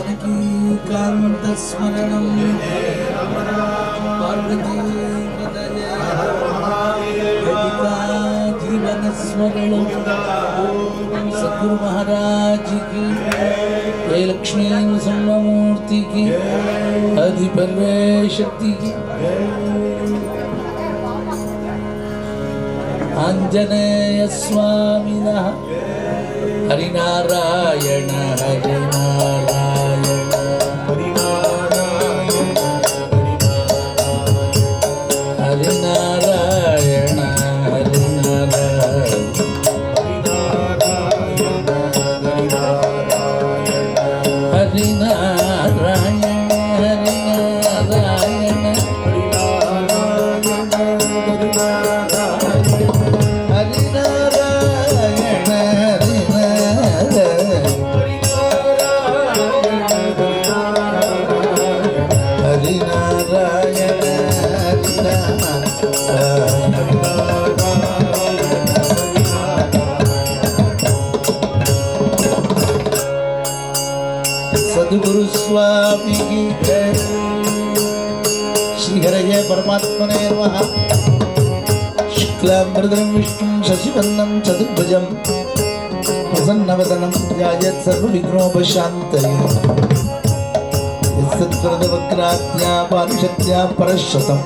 जानकीकान्तस्मरणं जीवनस्मरणं सद्गुरु महाराज की जय, लक्ष्मी नृसिंहमूर्ति की, आदिपर्वे शक्ति की, आंजनेय स्वामिनः हरिनारायण हरिनारायण हरिनारायण सद्गुरु स्वामी की जय। श्री हरये परमात्मने नमः। शुक्लांबरधरं विष्णुं शशिवर्णं चतुर्भुजं प्रसन्नवदनं ध्यायेत् सर्वविघ्नोपशान्तये। यत्सत्वरदवक्त्राद्या पारिषद्या परश्शतं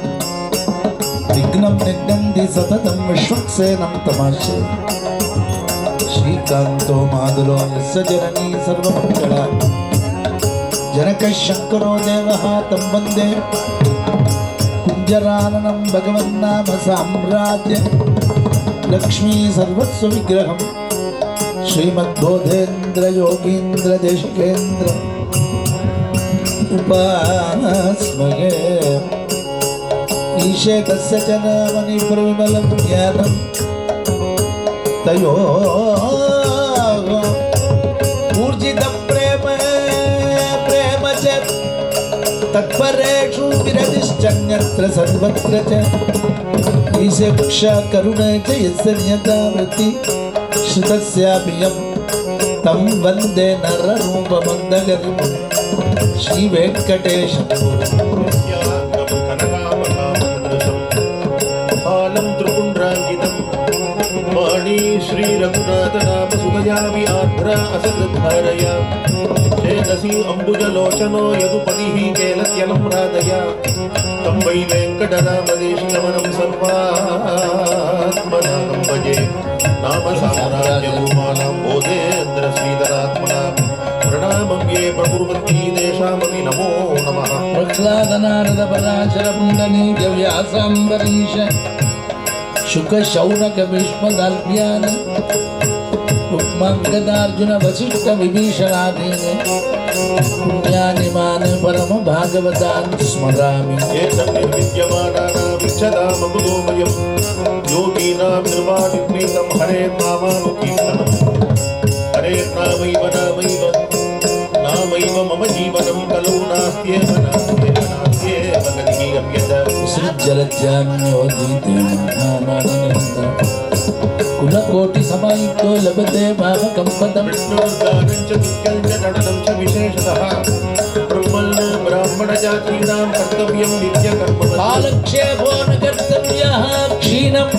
विघ्नं निघ्नन्ति सततं विश्वक्सेनं तमाशे। श्रीकान्तो माधुरो यस्य जननी सर्वमङ्गला जनकः शङ्करो देवः तं वन्दे कुञ्जराननं भगवन्नाम साम्राज्य लक्ष्मी सर्वस्व विग्रहं श्रीमद्बोधेन्द्र योगीन्द्र देशिकेन्द्र उपास्महे। ईशे तस्य च नामनि प्रविमलं ज्ञानं तयोः ऊर्जितं तत्परेषु विरतिश्चन्यत्र सर्वत्र च ईशे कुक्षा करुणे च यस्य नियतावृत्ति श्रुतस्यापि यं तं वन्दे नररूपमन्दगरिं श्रीवेङ्कटेशं बालं त्रिपुण्ड्राङ्कितं वाणी श्रीरघुनाथनाम सुतयामि आर्द्रा असकृद्धारया चेतसि अम्बुजलोचनो यदुपतिः केलत्यलं राधया तं वै वेङ्कटरामदेशिकमनं सर्वात्मनां भजे। नाम साम्राज्यभूमानां बोधेन्द्र श्रीधरात्मनां प्रणामं ये प्रकुर्वन्ति तेषामपि नमो नमः। प्रह्लादनारद पराशर पुण्डरीक व्यासाम्बरीश शुक शौनक भीष्मदाल्भ्यान् रुक्माङ्गदार्जुन वसिष्ठ विभीषणादीन् पुण्यानिमान् परम भागवतान् स्मरामि। एतद्विद्यमानानामिच्छदामकुतोमयं योगीनां निर्वाणितं हरेत् नामानुकीर्तनं हरेत् नामैव नामैव नामैव मम जीवनं कलौ नास्त्येव नास्त्येव नास्त्येव गतिः गम्यत। सृज्जलज्जान्योदिते महानानिरन्तरम् कुलकोटि समायुक्तो लभते भावकं पदं। विष्णोर्गानं च नित्यं च नटनं च विशेषतः ब्राह्मणजातीनां कर्तव्यं नित्यकर्म। कालक्षेपो न कर्तव्यः क्षीणम्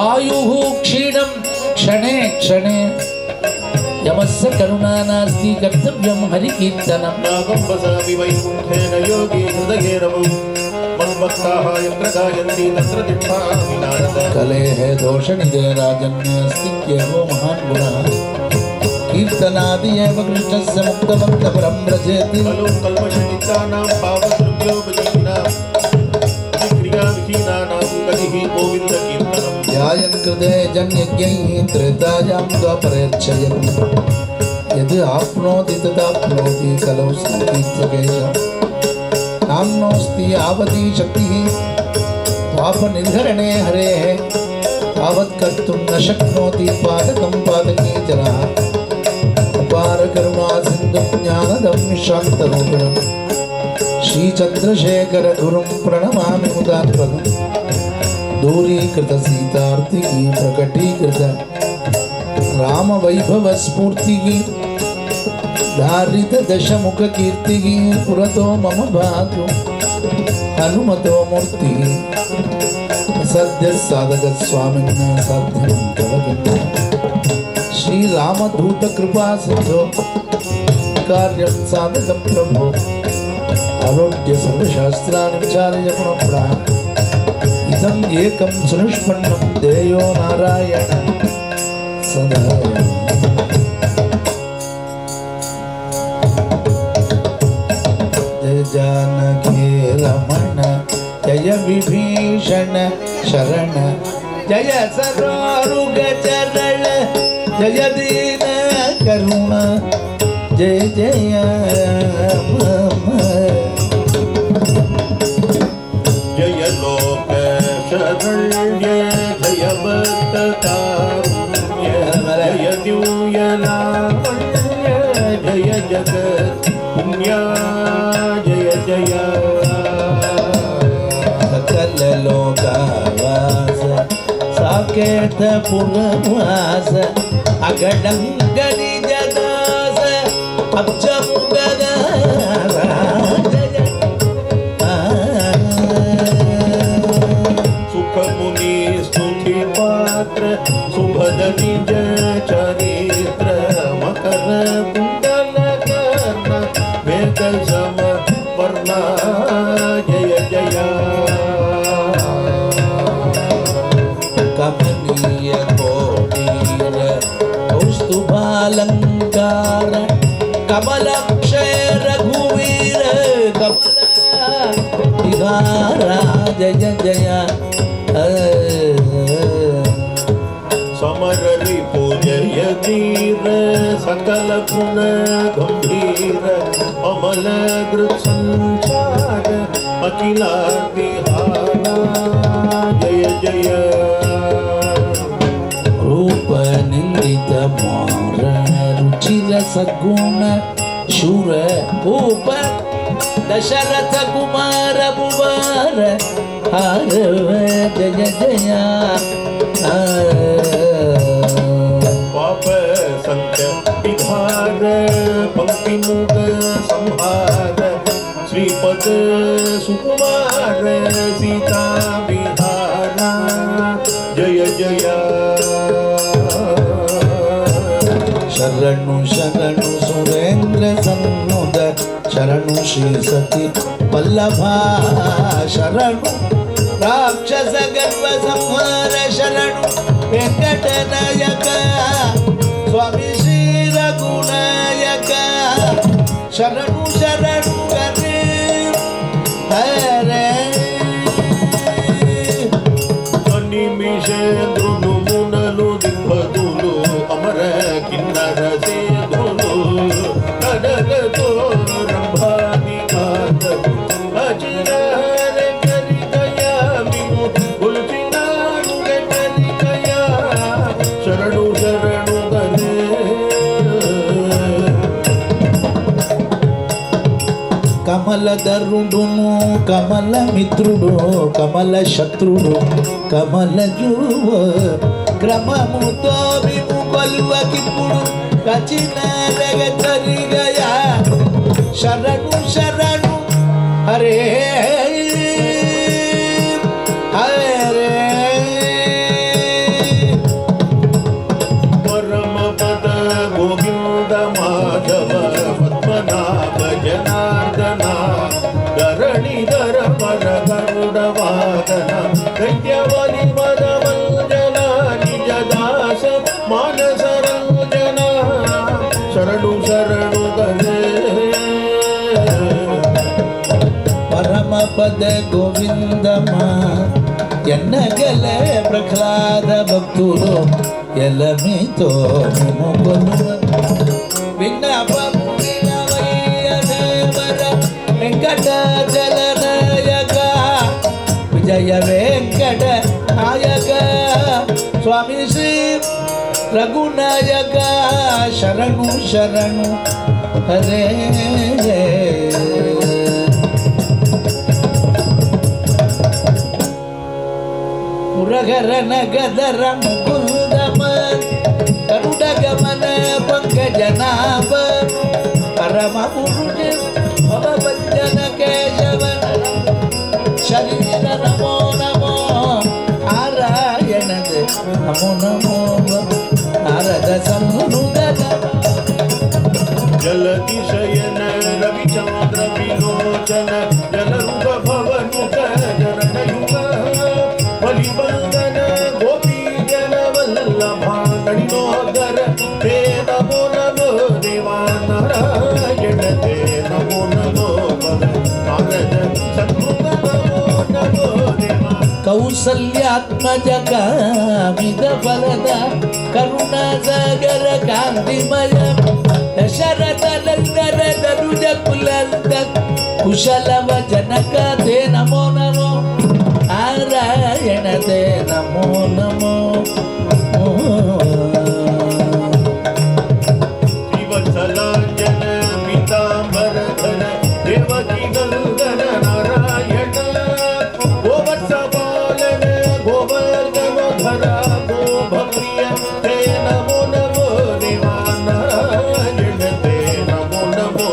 आयुः क्षीणं क्षणे क्षणे यमस्य करुणा नास्ति कर्तव्यं हरिकीर्तनं। नागं वसामि वैकुण्ठेन योगी हृदये रवौ मन्मत्ताः यत्र गायन्ति तत्र तिष्ठामि नारद। कलेः दोषनिधे राजन्यस्तित्येवो महान् गुणः कीर्तनादि एव कृष्णस्य मुक्तमन्तपुरं व्रजेति। खलु कल्मषनितानां पावद्रुभ्योपजीविनां क्रियाविहीनानां गतिः गोविन्दकीर्तनं। ध्यायन् कृते जन्यज्ञैः त्रेतायां द्वापरेर्चयन् यद् आप्नोति तदाप्नोति कलौ संकीर्तकेशम्। नाम्नोऽस्ति यावती शक्तिः पापनिर्हरणे हरेः तावत् कर्तुं न शक्नोति पादकं पादकी जनः। अपार करुणा सिन्धु ज्ञानदं शान्तरूपिणं श्रीचन्द्रशेखर गुरुं प्रणमामि मुदात्मकं। दूरीकृत सीतार्तिकी प्रकटीकृत राम वैभव स्फूर्तिकी धारित दशमुख कीर्ति पुरतो मम भातु हनुमतो मूर्ति सद्य साधक स्वामिना साध्यं तव श्री रामदूत कृपा सिंधो कार्यं साधक प्रभो आरोग्य सर्वशास्त्राणि विचार्य पुनः इदं एकं सुनिष्पन्नं देयो नारायण सदा जय जानकी रमण जय विभीषण शरण जय सरोरुग चरण जय दीन करुण जय जय जय लोक शरण्य जय भक्त कारुण्य जय दिव्य लावण्य जय जगत् पुण्य जय जय सकल लोकावास साकेत पुरवास अगडंगनि जदास अब्जमुगद सुभद निज चरित्र मकर कुंडल कर्ण वेद सम वर्णा जय जय कमनीय कोटीर कौस्तुभालंकार कमलक्षय रघुवीर कमला जय जय समर रिपु जय धीर सकल गुण गंभीर अमल गृह संसार अखिला बिहारा जय जय रूप निंदित मोर रुचिर सगुण शूर भूप दशरथ कुमार बुवार हार जय जय पाप संख्य विधार पंक्ति मुग संहार श्रीपद सुकुमार सीता विहारा जय जय शरणु शरणु सुरेंद्र सन्नुद शरणु श्री सती वल्लभा शरणु राक्षस गर्भ संहार शरणु वेंकट नायक स्वामी श्री रघुनायक शरणु शरणु हरे हरे अनिमिष ध्रुनु मुनलु दिग्बदुलु अमर किन्नर से ध्रुनु नडगतो रंभानि कातु अचिरार करि गया बिनु गुलचिनारु करि गया शरणु शरणु गरे कमल दरुडुनु कमल मित्रुडु कमल शत्रुडु कमल जुव क्रममुतो विमुकलुव किपुडु कचिनारग तरि गया शरणु शरणु हरे हरे परम पद गोविंद माधव पद्मनाभ जनार्दना धरणीधर पर गरुड वाहन दैत्यवलि पद वंजना निज दास मानस रंजना शरणु शरणु गरे परम पद गोविंदमा ఎన్నగల ప్రహ్లాద భక్తులు ఎలమితో ముగులు విన్నపము వినవయ్య దేవర వెంకటాచలనాయక విజయ వెంకట నాయక స్వామి శ్రీ రఘునాయక శరణు శరణు హరే మురగరన గదర ముకుందమ కరుడగమన పంకజనాభ महापुरुषे भवभञ्जन केशव शरीर नमो नमो नारायण नमो नमो नारद सन्नुदन जलतिशयन रविचन्द्र विलोचन जलरूप भवनुत चरणयुग बलिबन्दन गोपी जन वल्लभा नलिनोदर ते नमो नमो देवा नारायण ते नमो नमो नारद सन्मुख नमो नमो देवा कौसल्यात्मज कामिद फलद करुणा सागर कान्तिमय दशरथ नन्दन तनुज कुलन्द कुशलव जनक ते नमो नमो नारायण ते नमो नमो श्रीवत्सलाञ्जन पीताम्बरधर देवकी नन्दन नारायण गोवत्सपालन गोवर्धनोद्धर गोभप्रिय ते नमो नमो देवा नारायण ते नमो नमो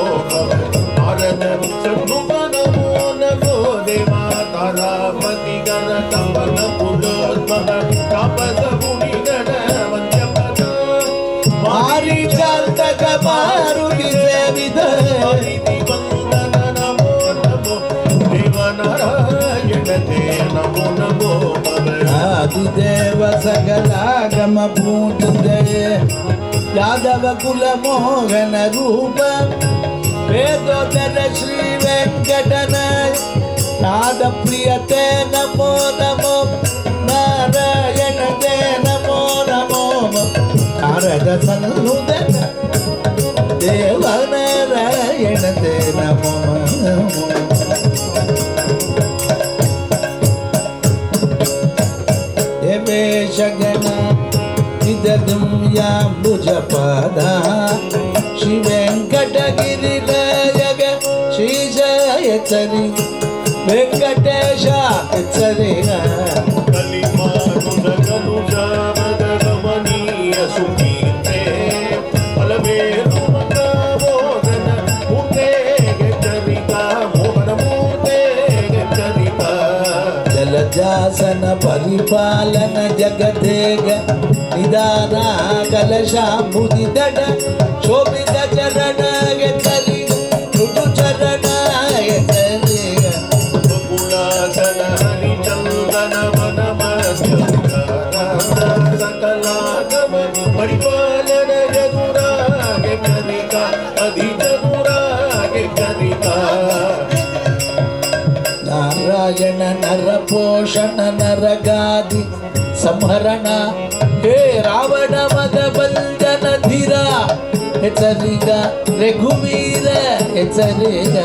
नारद सन्मुख नमो नमो देवा तारापति गण तपन पुलोद्भव तापस मुनिगण वन्द्यपद मारीचान्तक मारुति सेवित हरिति वन्दन नमो नमो देव नारायण ते नमो नमो आदिदेव सकलागम पूजिते यादव कुल मोहन रूप वेदोदर श्री वेंकटनाय नाद प्रियते नमो नमो नारायण ते नमो नमो नारद सन्नुदन देव नारायण ते नमो नमो देवेशगण निददं याम्बुजपादा श्री वेंकटगिरिलयग श्रीजयचरि वेंकटेश चरिगा कलिमानुज कलुजामदगमनीय सुकीर्ते फलवेणु मङ्गमोदन मूर्ते चरिता मोहन मूर्ते चरिता जलजासन परिपालन जगदेग निदान कलशाम्बुदिदड शोभित चरण चरि मृदु चरण चरि बकुलासन हरिचन्दन वनमध्यकर सकलागम परिपालन जदुराग चरिता अधिजदुराग चरिता नारायण नर पोषण नरगादि संहरण हे रावण मद बंधन धीरा हेचरिगा रघुवीर हेचरिगा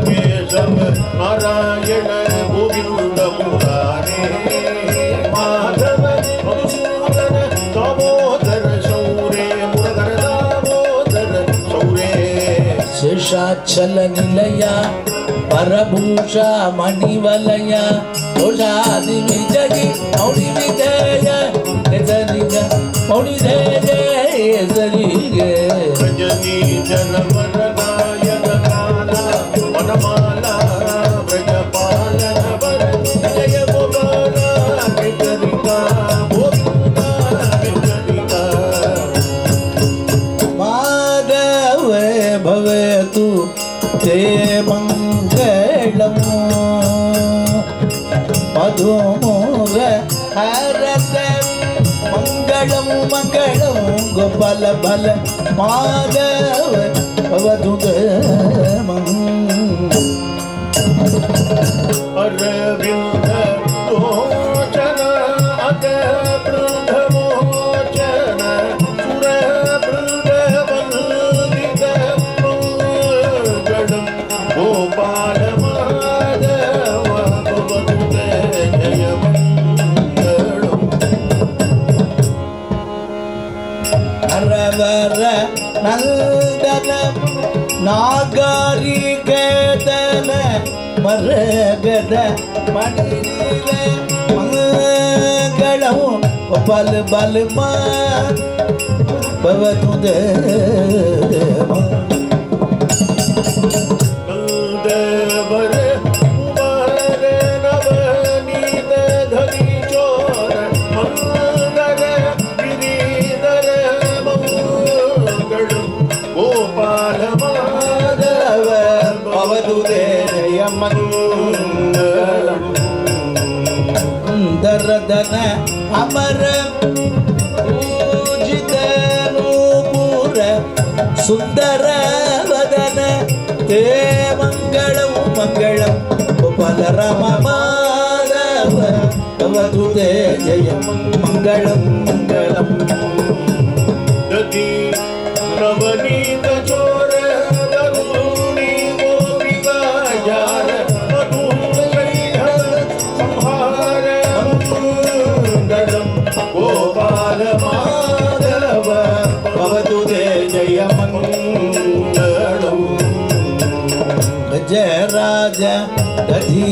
केशव नारायण गोविंद मुरारे माधव मधुसूदन दामोदर शौरे मुरगन दामोदर शौरे शेषाचल निलया परभूषा मणिवलय ओषादि विजयी मौनि विजय हेचरिगा मौनि जय हेचरिगे रजनी जनवर नायक काला वनमाला व्रजपालन वर जय गोपाला चरिता गोविंदा चरिता माधव भवतु ते मङ्गलम् मधुमोर हरत मङ्गलं मङ्गलं गोपाल बल माधव भवतु ते अरविंद लोचन अगबृंद मोचन सुर बृंद वंदित मंगलम गोपाल माधव भवतु ते जय मंगलम हरवर नंदन नागरिकेतन मरगद मणिनील मंगलम बल बल भवतु देव பவதுதே ஜெயமங்கலம் சுந்தரதன அமர பூஜித நூபுர சுந்தரவதன தே மங்களம் மங்களம் பலரம மாதவ பவதுதே ஜெயம் மங்களம் மங்களம் दधी नवनीत चोर दरुणी गोपिका जार संहार मंगलम गोपाल माधव भवतुते जय मंगलम गजराज दधि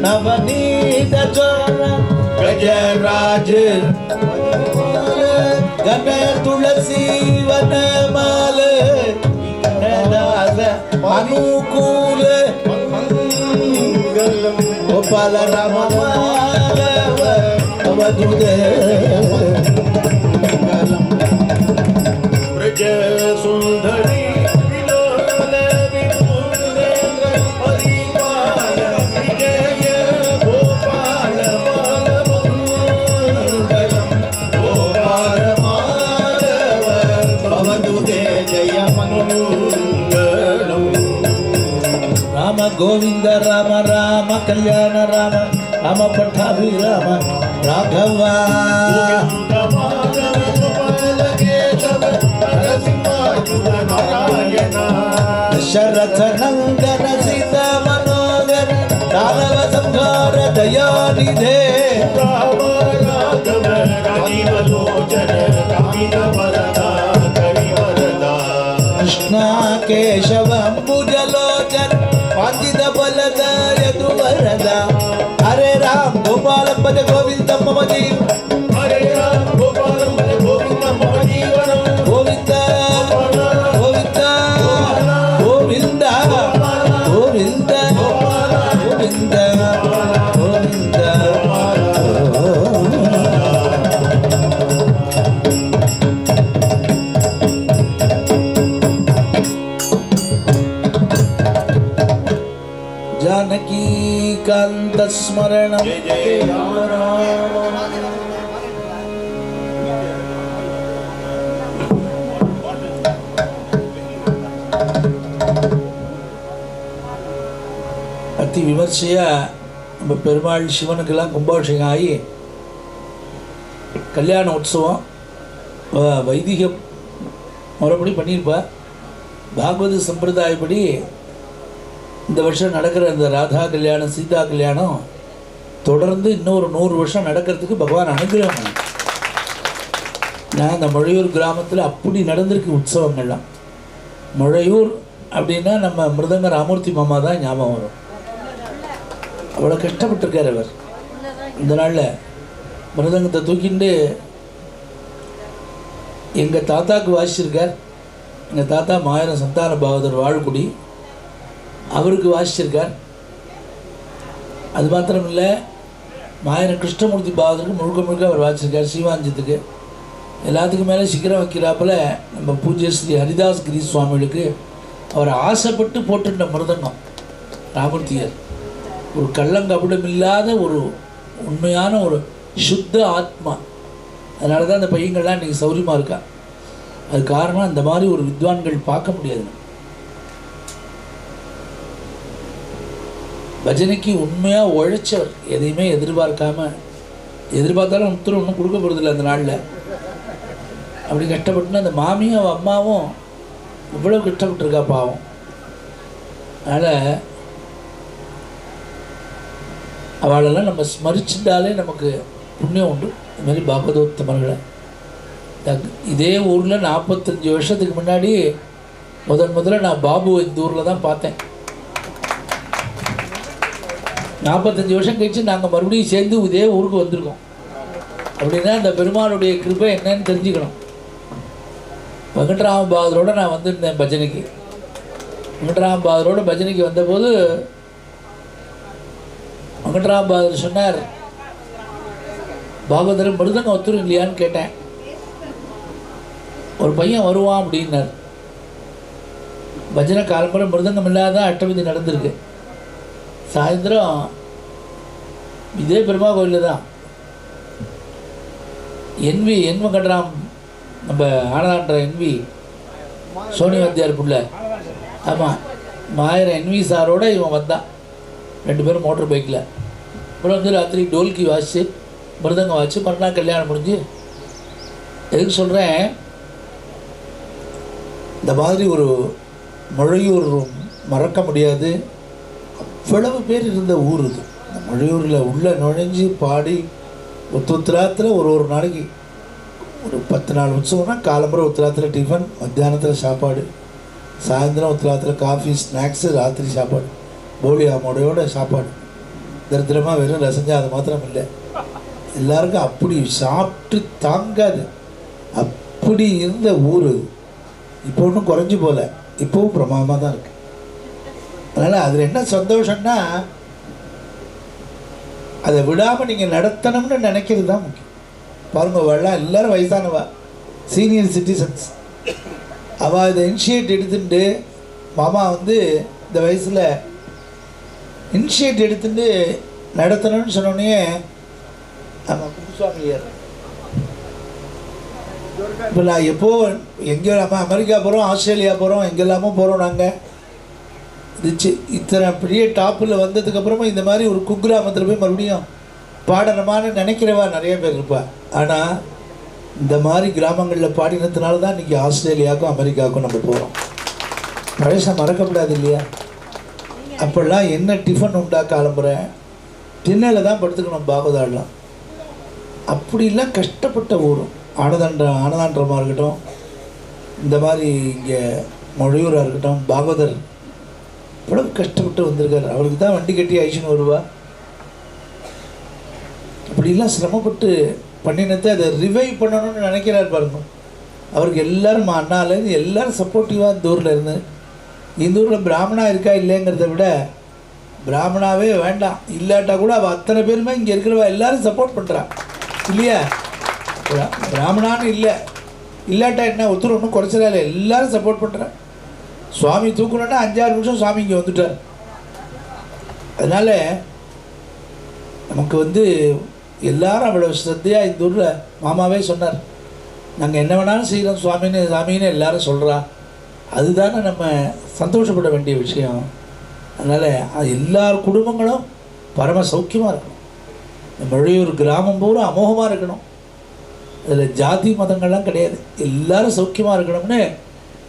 नवनीत चोर गजराज गण तुलसी वन माल अनुकूल मंगलम गोपाल राम माधव अवधुदे मंगलम ब्रज सुंदरी विलोल विपुलेन्द्र परिपाल विजय गोपाल बाल मंगलम गोपाल माधव भवतुते जय मंगलम राम गोविंद राम राम कल्याण राम राम पट्टाभि राम राघवा शरथ नंदन सीता मनोगर दानव संहार दयानिधे राम राघव राजीव लोचन कामित वरदा करि वरदा कृष्णा केशव अंबुजलोचन पांजित बलद यदु वरदा हरे राम गोपाल पद गोविंद मम जीव हरे राम गोपाल पद गोविंद मम जीवनम गोविंद गोविंद गोविंद गोविंद गोविंद गोविंद जानकी कांत स्मरण जय जय राम राम அதி விமர்சையாக நம்ம பெருமாள் சிவனுக்கெல்லாம் கும்பாபிஷேகம் ஆகி கல்யாண உற்சவம் வைதிக முறைப்படி பண்ணியிருப்பா. பாகவத சம்பிரதாயப்படி இந்த வருஷம் நடக்கிற அந்த ராதா கல்யாணம் சீதா கல்யாணம் தொடர்ந்து இன்னொரு 100 வருஷம் நடக்கிறதுக்கு பகவான் அனுகிரகம் பண்ணார். நான் அந்த முழையூர் கிராமத்தில் அப்படி நடந்திருக்கு உற்சவங்கள்லாம். முழையூர் அப்படின்னா நம்ம மிருதங்க ராமூர்த்தி மாமா தான் ஞாபகம் வரும். அவ்வளோ கஷ்டப்பட்டிருக்கார் அவர். இந்த நாளில் மிருதங்கத்தை தூக்கிண்டு எங்கள் தாத்தாவுக்கு வாசிச்சிருக்கார். எங்கள் தாத்தா மாயிரம் சந்தான பாகதர் வாழக்குடி, அவருக்கு வாசிச்சிருக்கார். அது மாத்திரம் இல்லை, மாயிரம் கிருஷ்ணமூர்த்தி பாகதருக்கு முழுக்க முழுக்க அவர் வாசிச்சிருக்கார். சீவாஞ்சத்துக்கு எல்லாத்துக்கும் மேலே சிக்கிரம் வைக்கிறாப்பில் நம்ம பூஜ்ய ஸ்ரீ ஹரிதாஸ் கிரி சுவாமிகளுக்கு அவர் ஆசைப்பட்டு போட்டுட்ட மிருதங்கம் ராமூர்த்தியர். ஒரு கள்ளங்கபடம் இல்லாத ஒரு உண்மையான ஒரு சுத்த ஆத்மா. அதனால தான் அந்த பையங்கள்லாம் இன்றைக்கி சௌரியமாக இருக்கா. அது காரணம் அந்த மாதிரி ஒரு வித்வான்கள் பார்க்க முடியாது. பஜனைக்கு உண்மையாக உழைச்சவர், எதையுமே எதிர்பார்த்தாலும் உத்தரவு ஒன்றும் கொடுக்க போகிறதில்ல அந்த நாளில். அப்படி கஷ்டப்பட்டுனா அந்த மாமியும் அவள் அம்மாவும் இவ்வளோ கஷ்டப்பட்டுருக்கா பாவம். அதனால் அவளெல்லாம் நம்ம ஸ்மரிச்சுட்டாலே நமக்கு புண்ணியம் உண்டு. இது மாதிரி பாகவதோத்தமர்களை இதே ஊரில் 45 வருஷத்துக்கு முன்னாடி முதல்ல நான் பாபுவை இந்த ஊரில் தான் பார்த்தேன். 45 வருஷம் கழிச்சு நாங்கள் மறுபடியும் சேர்ந்து இதே ஊருக்கு வந்திருக்கோம். அப்படின்னா அந்த பெருமாளுடைய கிருபை என்னன்னு தெரிஞ்சுக்கணும். வெங்கட்ராம பாகதரோடு நான் வந்திருந்தேன் பஜனைக்கு. வெங்கட்ராம பாகதரோடு பஜனைக்கு வந்தபோது வெங்கட்ராம பாகதர் சொன்னார், பாகவதர் மிருதங்கம் ஒத்துரும் இல்லையான்னு கேட்டேன். ஒரு பையன் வருவான் அப்படின்னார். பஜனை காலம்பரம் மிருதங்கம் இல்லாத அஷ்டபதி நடந்திருக்கு. சாயந்தரம் இதே பெருமா கோயிலில் தான் என்வ கட்டுறான் நம்ம ஆனதான்ற என்வி சோனி வாத்தியார் புள்ள. ஆமாம், மாயிரம் என்வி சாரோட இவன் வந்தான், 2 பேரும் மோட்டர் பைக்கில். அப்புறம் வந்து ராத்திரி டோல்கி வாசிச்சு மிருதங்கம் வாசிச்சு மறுநாள் கல்யாணம் முடிஞ்சு. எதுக்கு சொல்கிறேன், இந்த மாதிரி ஒரு மொழியூர் மறக்க முடியாது. அவ்வளவு பேர் இருந்த ஊர் இது. இந்த மொழியூரில் உள்ளே நுழைஞ்சு பாடி உத்தராத்தில் ஒரு நாளைக்கு ஒரு 10 நாள் உற்சவம்னா காலம்புற உத்தராத்தில் டிஃபன், மத்தியானத்தில் சாப்பாடு, சாயந்தரம் உத்தராத்தில் காஃபி ஸ்நாக்ஸு, ராத்திரி சாப்பாடு, போலி ஆமோடையோட சாப்பாடு. தரித்திரமாக வெறும் ரசஞ்சா அது மாத்திரம் இல்லை, எல்லாருக்கும் அப்படி சாப்பிட்டு தாங்காது. அப்படி இருந்த ஊர் இப்போ ஒன்றும் குறைஞ்சி போகல, இப்போவும் பிரமாதமாக தான் இருக்குது. அதனால் அதில் என்ன சந்தோஷம்னா அதை விடாமல் நீங்கள் நடத்தணும்னு நினைக்கிறது தான் முக்கியம். பாருங்கள், அவள்லாம் எல்லோரும் வயசானவா, சீனியர் சிட்டிசன்ஸ். அவள் இதை இனிஷியேட் எடுத்துட்டு, மாமா வந்து இந்த வயசில் இனிஷியேட் எடுத்துட்டு நடத்தணும்னு சொன்னோடனே நம்ம குப்புசாமியார் இப்போ நான் எப்போது எங்கே நம்ம அமெரிக்கா போகிறோம், ஆஸ்திரேலியா போகிறோம், எங்கெல்லாமோ போகிறோம். நாங்கள் இத்தனை பெரிய டாப்பில் வந்ததுக்கப்புறமா இந்த மாதிரி ஒரு குக்கிராமத்தில் போய் மறுபடியும் பாடணுமான்னு நினைக்கிறவா நிறைய பேர் இருப்பா. ஆனால் இந்த மாதிரி கிராமங்களில் பாடினதுனால தான் இன்றைக்கி ஆஸ்திரேலியாவுக்கும் அமெரிக்காவுக்கும் நம்ம போகிறோம். பழசை மறக்கப்படாது இல்லையா? அப்போல்லாம் என்ன டிஃபன் உண்டா காலம்புறேன், திண்ணையில் தான் படுத்துக்கணும் பாகவதாடலாம். அப்படிலாம் கஷ்டப்பட்ட ஊரும் ஆனதாண்டமாக இருக்கட்டும், இந்த மாதிரி இங்கே மொழியூராக இருக்கட்டும், பாகவதர் இவ்வளவு கஷ்டப்பட்டு வந்திருக்காரு. அவருக்கு தான் வண்டி கட்டி ஐஷன் வருவா. அப்படிலாம் சிரமப்பட்டு பண்ணினத்தை அதை ரிவைவ் பண்ணணும்னு நினைக்கிறார் பாருங்க. அவருக்கு எல்லோரும் அண்ணாலேருந்து எல்லோரும் சப்போர்ட்டிவாக இந்த ஊரில் இருந்து, இந்த ஊரில் பிராமணா இருக்கா இல்லைங்கிறத விட பிராமணாவே வேண்டாம், இல்லாட்டா கூட அவள் அத்தனை பேருமே இங்கே இருக்கிறவா எல்லோரும் சப்போர்ட் பண்ணுறான் இல்லையா? பிராமணான்னு இல்லாட்டா என்ன, ஒருத்தர் ஒன்றும் குறைச்சல இல்லை, எல்லோரும் சப்போர்ட் பண்ணுறேன். சுவாமி தூக்கணுன்னா 5-6 நிமிஷம் சுவாமி இங்கே வந்துட்டார். அதனால் நமக்கு வந்து எல்லாரும் அவ்வளோ ஸ்ரத்தையாக இந்த ஊரில் மாமாவே சொன்னார், நாங்கள் என்ன வேணாலும் செய்கிறோம் சாமின்னு எல்லாரும் சொல்கிறா. அதுதானே நம்ம சந்தோஷப்பட வேண்டிய விஷயம். அதனால் எல்லார் குடும்பங்களும் பரம சௌக்கியமாக இருக்கணும். இந்த மொழியூர் கிராமம் பூரா அமோகமாக இருக்கணும். அதில் ஜாதி மதங்கள்லாம் கிடையாது, எல்லோரும் சௌக்கியமாக இருக்கணும்னு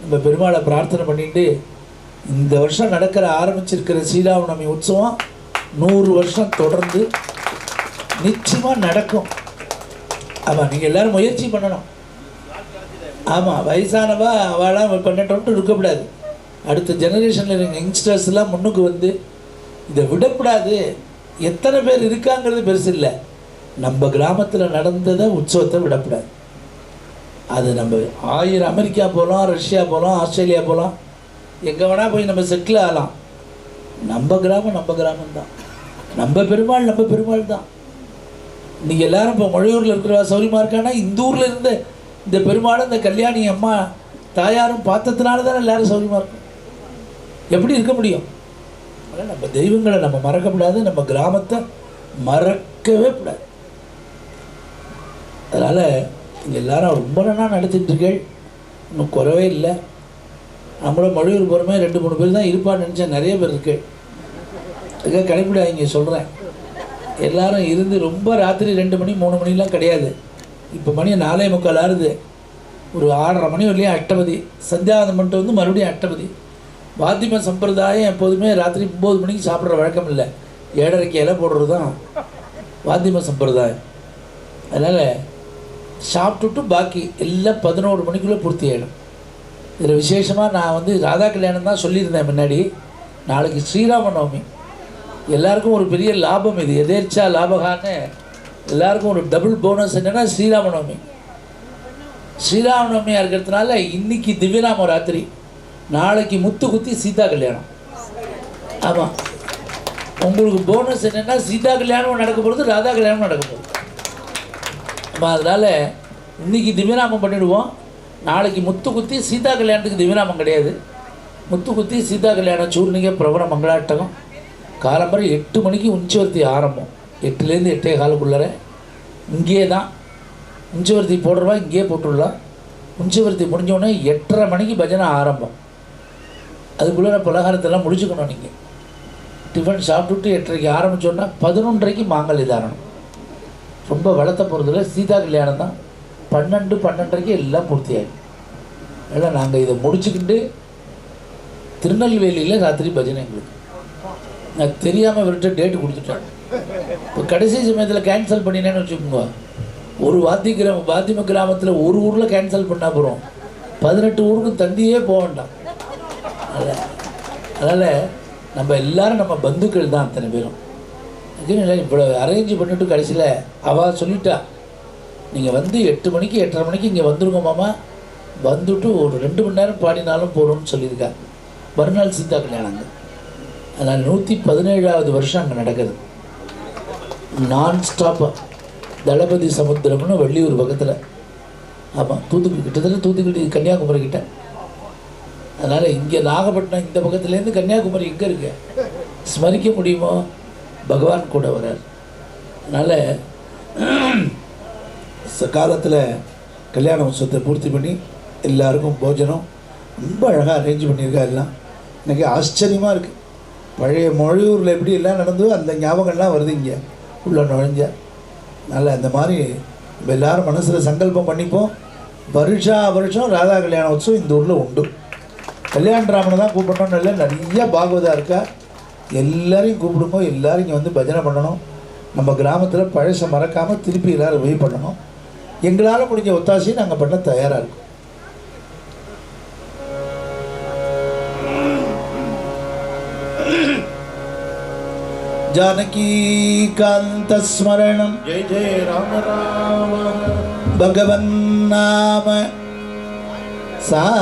நம்ம பெருமாளை பிரார்த்தனை பண்ணிட்டு, இந்த வருஷம் ஆரம்பிச்சிருக்கிற ஸ்ரீராமநவமி உற்சவம் 100 வருஷம் தொடர்ந்து நிச்சயமாக நடக்கும். ஆமாம், நீங்கள் எல்லோரும் முயற்சி பண்ணணும். ஆமாம், வயசானவா அவளாம் பண்ணட்டோன்ட்டு இருக்கக்கூடாது. அடுத்த ஜெனரேஷனில் இருக்க யங்ஸ்டர்ஸ்லாம் முன்னுக்கு வந்து இதை விடக்கூடாது. எத்தனை பேர் இருக்காங்கிறது பெருசு இல்லை, நம்ம கிராமத்தில் நடந்ததை உற்சவத்தை விடக்கூடாது. அது நம்ம 1000 அமெரிக்கா போகலாம், ரஷ்யா போகலாம், ஆஸ்திரேலியா போகலாம், எங்கே வேணால் போய் நம்ம செட்டில் ஆகலாம். நம்ம கிராமம் தான், நம்ம பெருமாள் தான். இன்றைக்கி எல்லோரும் இப்போ மொழியூரில் இருக்கிற சௌரியமாக இருக்கான்னா இந்த ஊரில் இருந்த இந்த பெருமாளும் இந்த கல்யாணி அம்மா தாயாரும் பார்த்ததுனால தான் எல்லோரும் சௌரியமாக இருக்கும். எப்படி இருக்க முடியும்? அதனால் நம்ம தெய்வங்களை நம்ம மறக்கக்கூடாது, நம்ம கிராமத்தை மறக்கவே கூடாது. அதனால் இங்கே எல்லோரும் ரொம்ப நாளாக நடத்திட்டுருக்கேள், இன்னும் குறவே இல்லை. நம்மளும் மொழியூர் போகிறோமே 2-3 பேர் தான் இருப்பான்னு நினச்சேன், நிறைய பேர் இருக்கு. அதுக்காக கடைப்பிடாதீங்க சொல்கிறேன். எல்லோரும் இருந்து ரொம்ப ராத்திரி 2 மணி 3 மணிலாம் கிடையாது. இப்போ மணி 4:45 ஆகுது. ஒரு 6:30 மணி வரலையும் அஷ்டபதி சந்தியாவந்தம் பண்ணிட்டு வந்து மறுபடியும் அஷ்டபதி. வாத்திம சம்பிரதாயம் எப்போதுமே ராத்திரி 9 மணிக்கு சாப்பிட்ற வழக்கம் இல்லை, 7:30க்கு இலை போடுறது தான் வாத்திம சம்பிரதாயம். அதனால் சாப்பிட்டுட்டு பாக்கி எல்லாம் 11 மணிக்குள்ளே பூர்த்தி ஆகிடும். இதில் விசேஷமாக நான் வந்து ராதா கல்யாணம் தான் சொல்லியிருந்தேன் முன்னாடி. நாளைக்கு ஸ்ரீராமநவமி, எல்லாருக்கும் ஒரு பெரிய லாபம். இது எதேர்ச்சா லாபகான்னு எல்லாருக்கும் ஒரு டபுள் போனஸ். என்னென்னா ஸ்ரீராமநவமியாக இருக்கிறதுனால இன்றைக்கி திவ்யநாம ராத்திரி, நாளைக்கு முத்து குத்தி சீதா கல்யாணம். ஆமாம், உங்களுக்கு போனஸ் என்னென்னா சீதா கல்யாணமும் நடக்க போகிறது, ராதா கல்யாணமும் நடக்க போகுது. ஆமாம், அதனால் இன்றைக்கி திவ்யநாமம் பண்ணிவிடுவோம். நாளைக்கு முத்து குத்தி சீதா கல்யாணத்துக்கு திவ்யநாமம் கிடையாது. முத்துக்குத்தி சீதா கல்யாணம் சூர்ணிகை பிரபல மங்களாட்டகம் காலம்பரம் 8 மணிக்கு உஞ்சவர்த்தி ஆரம்பம். 8லேருந்து 8:15 இங்கே தான் உஞ்சவர்த்தி போடுறவா இங்கேயே போட்டுடலாம். உஞ்சவர்த்தி முடிஞ்சோடனே 8:30 மணிக்கு பஜனை ஆரம்பம். அதுக்குள்ளே பலகாரத்தெல்லாம் முடிச்சுக்கணும். நீங்கள் டிஃபன் சாப்பிட்டுட்டு 8:30க்கு ஆரம்பித்தோன்னா 11:30க்கு மாங்கல்ய தாரணம். ரொம்ப வளர்த்த போகிறதுல சீதா கல்யாணம் தான் 12-12:30க்கு எல்லாம் பூர்த்தி ஆகிடும். எல்லாம் நாங்கள் இதை முடிச்சுக்கிட்டு திருநெல்வேலியில் ராத்திரி பஜனை எங்களுக்கு. நான் தெரியாமல் இவர்கிட்ட டேட்டு கொடுத்துட்டேன். இப்போ கடைசி சமயத்தில் கேன்சல் பண்ணினேன்னு வச்சுக்கோங்க. ஒரு வாத்திம கிராமத்தில் ஒரு ஊரில் கேன்சல் பண்ணால் போகிறோம், 18 ஊருக்கு தந்தியே போக வேண்டாம். அதனால் நம்ம எல்லோரும் நம்ம பந்துக்கள் தான் அத்தனை பேரும். இல்லை இவ்வளோ அரேஞ்ச் பண்ணிவிட்டு கடைசியில் அவள் சொல்லிட்டா, நீங்கள் வந்து 8 மணிக்கு 8:30 மணிக்கு இங்கே வந்துருங்க மாமா, வந்துட்டு ஒரு 2 மணி நேரம் பாடினாலும் போகிறோம்னு சொல்லியிருக்காங்க. மறுநாள் சீதா கல்யாணங்க. அதனால் 117வது வருஷம் அங்கே நடக்குது. நான் ஸ்டாப்பாக தளபதி சமுத்திரம்னு வெள்ளியூர் பக்கத்தில். ஆமாம், தூத்துக்குடி கிட்டத்தட்ட தூத்துக்குடி கன்னியாகுமரி கிட்ட. அதனால் இங்கே நாகப்பட்டினம் இந்த பக்கத்துலேருந்து கன்னியாகுமரி எங்கே இருக்கு ஸ்மரிக்க முடியுமோ? பகவான் கூட வர்றார். அதனால் காலத்தில் கல்யாண உற்சவத்தை பூர்த்தி பண்ணி எல்லாருக்கும் போஜனம் ரொம்ப அழகாக அரேஞ்ச் பண்ணியிருக்கா. எல்லாம் எனக்கு ஆச்சரியமாக இருக்குது. பழைய மொழியூரில் எப்படி எல்லாம் நடந்தோ அந்த ஞாபகம்லாம் வருது இங்கே உள்ள நுழைஞ்ச. அதனால் அந்த மாதிரி நம்ம எல்லோரும் மனசில் சங்கல்பம் பண்ணிப்போம். வருஷம் ராதா கல்யாண உற்சவம் இந்த ஊரில் உண்டு. கல்யாண ராமனை தான் கூப்பிடணும்னு இல்லை, நிறைய பாகவதா இருக்கா. எல்லோரையும் கூப்பிடுங்க. எல்லோரும் இங்கே வந்து பஜனை பண்ணணும். நம்ம கிராமத்தில் பழசை மறக்காமல் திருப்பி எல்லோரும் வெய் பண்ணணும். எங்களால் முடிஞ்ச ஒத்தாசையை நாங்கள் பண்ண தயாராக இருக்கோம். जानकी कांत स्मरणं जय जय राम राम भगवन् नाम साम्राज्य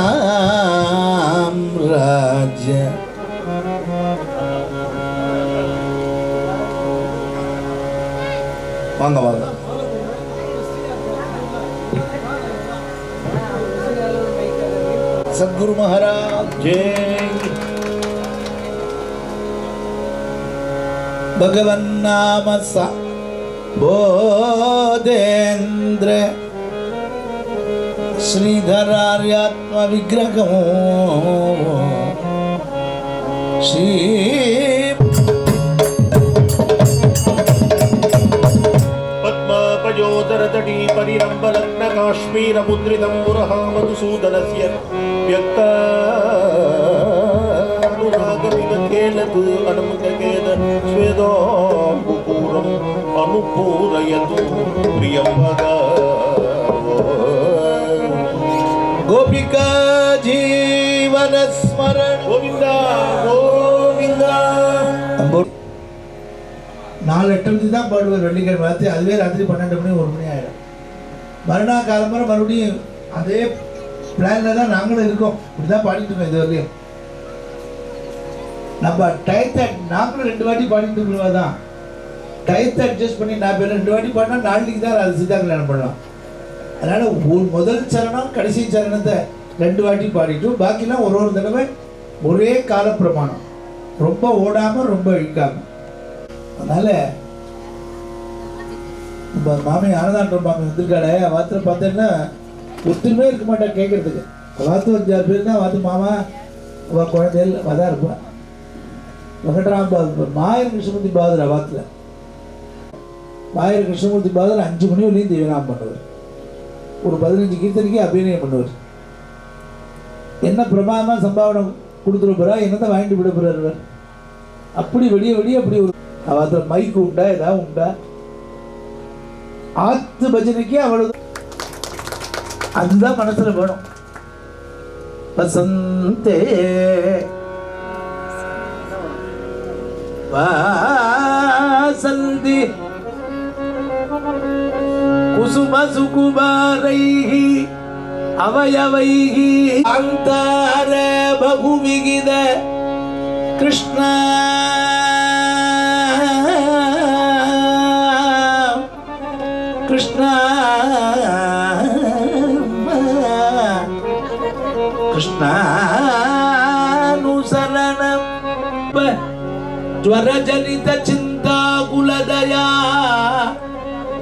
வாங்க வாங்க. सद्गुरु महाराज जय भगवन् नाम सा बोधेन्द्र श्रीधरार्यात्म विग्रहो श्री पद्मपयोदरतटी परिरम्भलग्न काश्मीर मुद्रितं पुरहा मधुसूदनस्य व्यक्त अनुरागविवकेलत् अनुमुखकेद स्वेदोऽम्बुपूरम् अनुपूरयतु प्रियं भगा गोपिका जीवन स्मरण गोविन्द गोविन्द 4-8 மணி தான் பாடுவார் வெள்ளிக்கிழமை ராத்திரி. அதுவே ராத்திரி 12 மணி 1 மணி ஆகிடும். மறுநாள் காலம்பரம் மறுபடியும் அதே பிளானில் தான் நாங்களும் இருக்கோம். இப்படி தான் பாடிட்டு இருக்கோம் இது வரையும். நம்ம டயத்தை நாங்களும் 2 வாட்டி பாடிட்டு இருக்கிறவா தான். டயத்தை அட்ஜஸ்ட் பண்ணி நான் இப்போ 2 வாட்டி பாடினா நாளைக்கு தான் அது சீதா கல்யாணம் பண்ணலாம். அதனால் ஒரு முதல் சரணம் கடைசி சரணத்தை 2 வாட்டி பாடிட்டு பாக்கிலாம் ஒரு தடவை ஒரே கால பிரமாணம், ரொம்ப ஓடாமல் ரொம்ப இழுக்காமல். அதனால் நம்ம மாமி ஆனதாண்டம் மாமி வந்திருக்காளே, வாத்தில் பார்த்தேன்னா ஒத்துமே இருக்க மாட்டா கேட்கறதுக்கு. வாத்து ஒரு 6 பேர் தான் வாத்து மாமா அவள் குழந்தைகள் அதான் இருப்பாள். வெங்கட்ராம் பாதர் மாயர் கிருஷ்ணமூர்த்தி பாதர் வாத்தில் மாயர் கிருஷ்ணமூர்த்தி பாதர் 5 மணி வரையும் தீவிரம் பண்ணுவார். ஒரு 15 கீர்த்தனைக்கு அபிநயம் பண்ணுவார். என்ன பிரமாதமாக சம்பாவனை கொடுத்துட போகிறா, என்னத்தை வாங்கிட்டு விட போகிறார். அப்படி வெளியே அப்படி ஒரு அதில் மைக்கு உண்டா ஏதாவது உண்டா. ஆத்து பஜனைக்கே அவ்வளவு அதுதான் மனசுல வேணும். வசந்தே வாசந்தி குசும சுகுமாரைஹி அவயவைஹி அந்தார பகுவிகித கிருஷ்ண கிருஷ்ண கிருஷ்ண शरणं ज्वरजनित चिन्ताकुलदया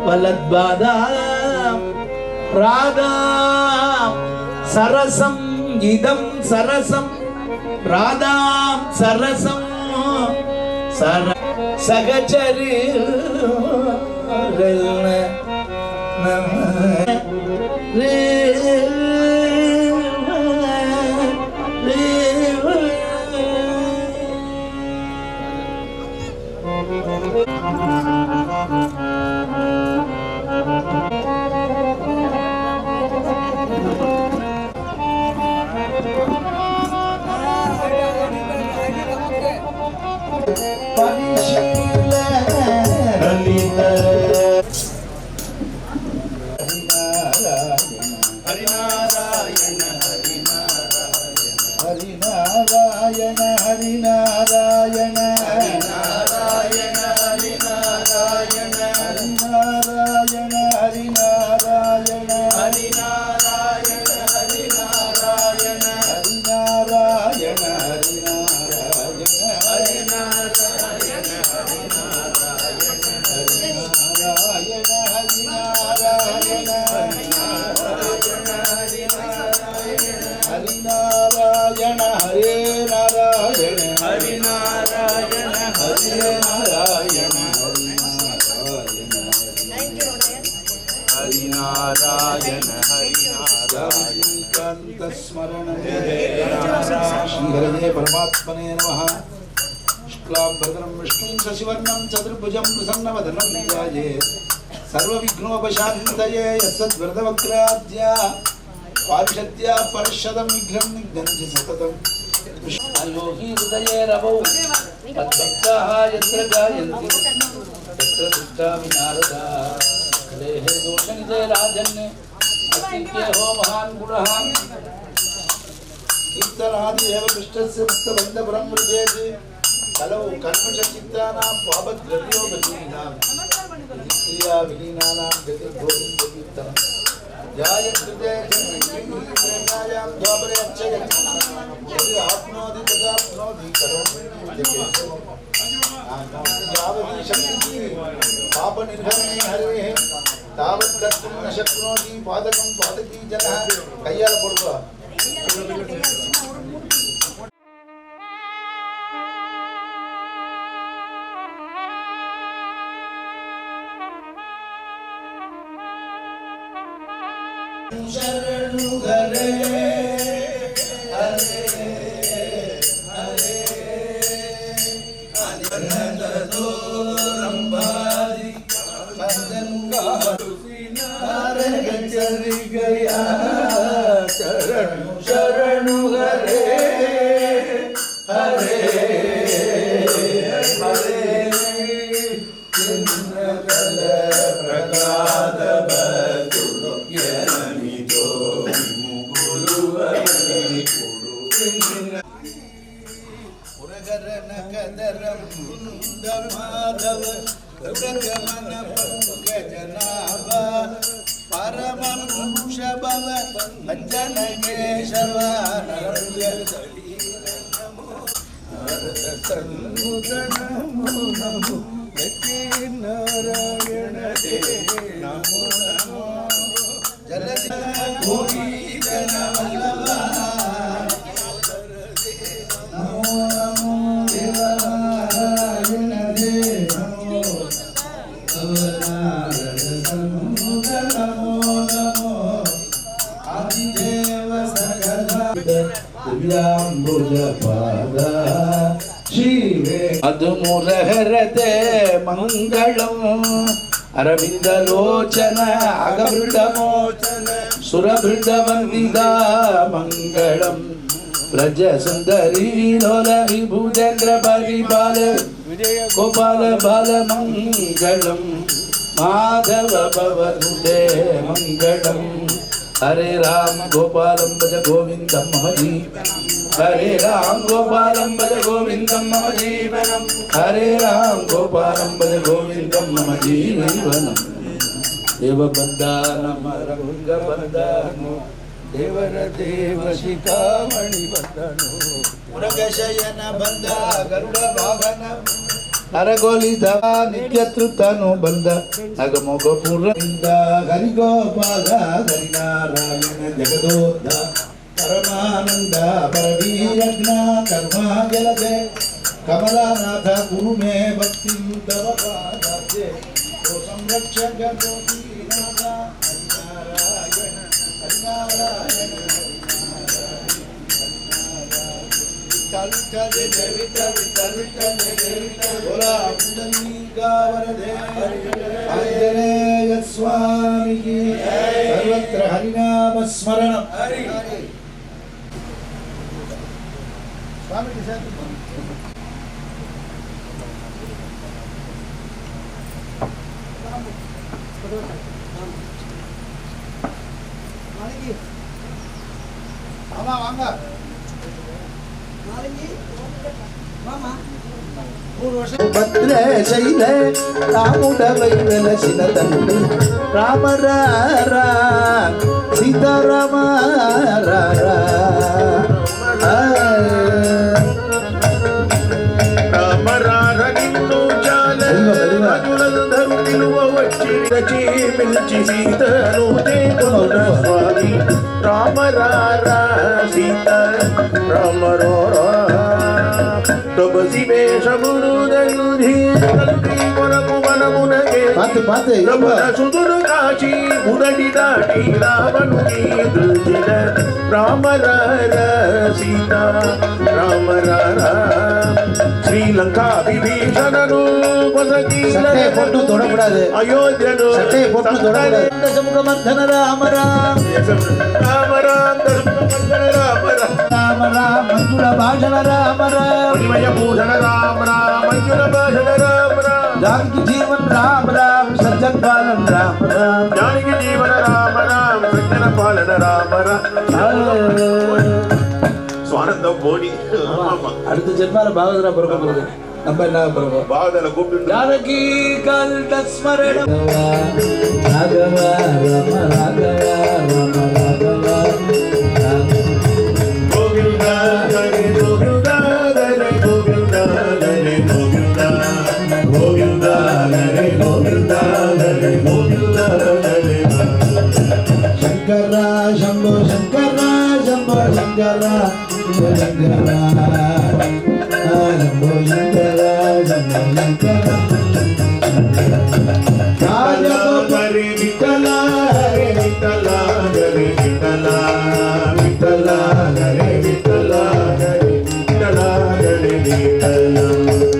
वलद्बाधा राधा सरसं इदं सरसं राधा सरसं सहचरी श्रीहरये परमात्मने नमः। शुक्लां भरधरं विष्णुं शशिवर्णं चतुर्भुजं प्रसन्नवदनं ध्यायेत् सर्वविघ्नोपशान्तये यस्सद्वरदवक्त्राद्या पारिषद्या परशतं विघ्नं निघ्नन्ति सततं। योगी हृदये रवौ तद्भक्ताः यत्र गायन्ति तत्र दुष्टामि नारदा देहे दोषनिधे राजन्ये अस्तिक्यहो महान् गुणः कीर्तनादिदेव पृष्ठस्य मुक्तबन्धपुरं वृजेति कलौ कल्मषचित्तानां पापद्रव्यो बलीनां क्रिया विलीनानां गतिर्गोविन्दकीर्तनं ध्यायन्कृते प्रेरणायां द्वापरे अर्चयति यदि आप्नोति तदाप्नोति करोमि यावती शक्तिः पापनिर्हरणे हरेः तावत् कर्तुं न शक्नोति पादकं पादकी जनः कैयाल पोडुवा शरणु हरे हरे हरे अनंतो रंभादि कंदंगा नारे चली गया शरणु शरणु हरे हरे हरे चिन्नकल प्रकाद बतुलो यनमितो मुकुरुवनि कुरु पुरगरन कदरम कुंदमाधव गगमन पंकजनाभ परमं वृषभव भजन केशव नरम्य नमो नमो नारायण दे नमो नमो जलद भूमि जनवल्लभा नमो नमो देवायण दे नमो अवतारण सन्मुख नमो नमो आदिदेव सकला दिव्यांबुज पादा शिवे अधुमुरहरते मंगलम अरविंदलोचन अगवृतमोचन सुरभृतवन्दिता मंगलम ब्रज सुंदरी लोल विभूतेन्द्र परिपाल गोपाल बाल मंगलम माधव भवनुते मंगलम हरे राम गोपालं भज गोविंदं मम जीवनम हरे राम गोपालं भज गोविंदं मम जीवनम हरे राम गोपालं भज गोविंदं मम जीवनम देवबन्दानं रघुंगबन्दानं ದೇವರ ದೇವ ಶಿಖಾಮಣಿ ಬಂದನು ಮುರುಗಶಯನ ಬಂದ ಗರುಡ ವಾಹನ ನರಗೋಲಿದ ನಿತ್ಯತೃತನು ಬಂದ ನಗಮೊಗ ಪುರದಿಂದ ಹರಿಗೋಪಾಲ ಹರಿನಾರಾಯಣ ಜಗದೋದ್ಧ ಪರಮಾನಂದ ಪರವೀರಜ್ಞ ಕರ್ಮ ಜಲದೆ ಕಮಲಾನಾಥ ಗುರು ಮೇ ಭಕ್ತಿ ತವ ಪಾದಾಬ್ಜೆ ಓ ಸಂರಕ್ಷಕ ಗೋಪೀನಾಥ ಹರಿನಾರಾಯಣ ಹರಿನಾರಾಯಣ ಆಂಜನೇಯ ಸ್ವಾಮಿಗೆ ಸರ್ವತ್ರ ಹರಿನಾಮ ಸ್ಮರಣ வாங்க ಭದ್ರಶೈಲ ರಾಮುಡ ವೈರಲಸಿನ ತಂದು ರಾಮರ ಸೀತಾರಾಮ ರಾಮರಾರನಿಂದು ಚಾಲರು ನಿಲ್ಲುವ ವಚ್ಚಿ ಮಿಲ್ಚಿ ಸೀತನು ದೇವರ ಸ್ವಾಮಿ ರಾಮರಾರ ಸೀತಾ ರಾಮರೋರ ತಪಸಿ ವೇಷಗುರುದಯುಧಿ ವನಮುನಗೆ ಸುದುರು ಕಾಶಿ ಮುರಡಿ ದಾಟಿ ರಾವಣುನಿ ದುರ್ಜಿನ ರಾಮರಾರ ಸೀತಾ ರಾಮರಾರ ಶ್ರೀಲಂಕಾ ವಿಭೀಷಣನು பொட்டு தொடக்கூடாது ಅಯೋಧ್ಯನು சட்டையை பொட்டு தொடக்கூடாது சமுகமர்தன ராமராம் ರಾಮರಾಮ್ ರಾಮರಾಮ್ ராமராம் மஞ்சுள பாஷண ராமராம் பூஷಣ ರಾಮರಾಮ್ ಮಂಜುಳ ಭಾಷಣ ರಾಮರಾಮ್ जानकी जीवन राम राम सज्जन पालन राम राम जानकी जीवन राम राम सज्जन पालन राम राम स्वानंद बोडी அடுத்த ஜென்மால பாகவதரா பிறக்க போறது நம்ம என்ன பிறப்போம் பாகதல கூப்பிட்டு जानकी काल स्मरण राघव राम राघव राम राघव गोविंद हरे गोविंद हरे गोविंद हरे गोविंद गोविंद हरे गोविंद हरे गोविंद हरे शंकर शंभो शंकर शंभो शंकर शंभो शंकर शंभो शंकर हरे विठल हरे विठल हरे विठल विठल हरे विठल हरे विठल हरे विठल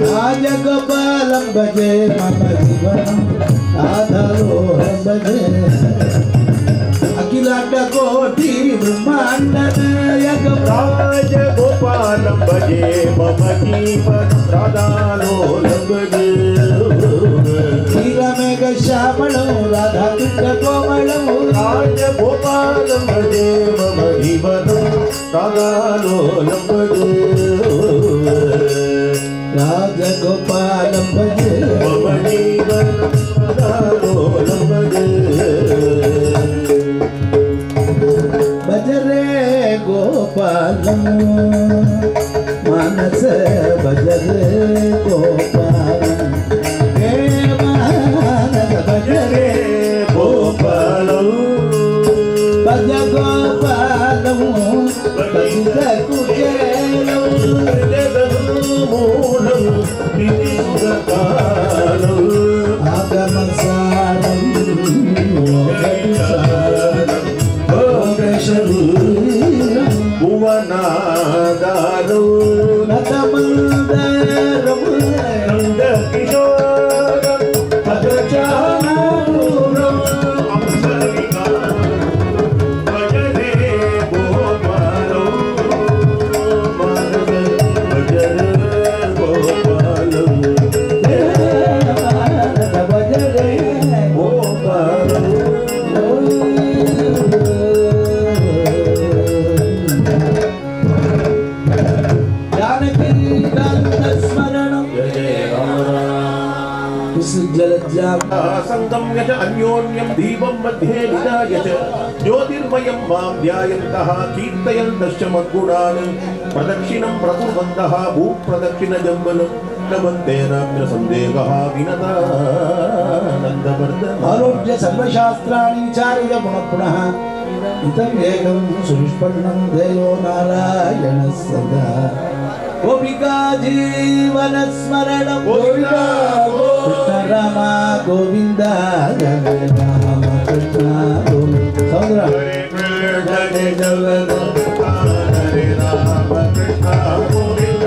राज गोपालं भजे मम जीवनं आधारोहं भजे अखिलांड कोटि ब्रह्मांड नायक राज गोपालं भजे मम जीवन राधालोलं भजे नीलमेघ श्यामलं राधा कुंड कोमलं राज गोपालं भजे मम जीवन राधालोलं भजे राजगोपालं भजे मम जीवन राधालोलं भजे भज रे गोपालं मानस भज रे गोपालं हे मानस भज रे गोपालं भज गोपालं भज कुचेलं मूलं विधिसुरकालं आगमसारं भोगशरीरं भुवनादारौ नतमन्दरं नन्दकिशोरं भद्रचारूरं भजरे गोपालं भजरे गोपालं भज रे गोपालं जानकी जलज्जां संगम्य च अन्योन्यं दीपं मध्ये निधाय च ज्योतिर्मयं मां ध्यायन्तः कीर्तयन्तश्च मद्गुणान् प्रदक्षिणं प्रकुर्वन्तः भूप्रदक्षिणजम्बलं नमन्तेनाम्य सन्देहः विनतानन्दवर्धन आरोग्य सर्वशास्त्राणि चार्य पुनः पुनः इदम् एकं सुनिष्पन्नं देयो नारायणः सदा गोपिका जीवनस्मरणं गोविन्द कृष्ण राम गोविन्द हरे राम कृष्ण गोविन्द सौंदर्य हरे राम कृष्ण गोविन्द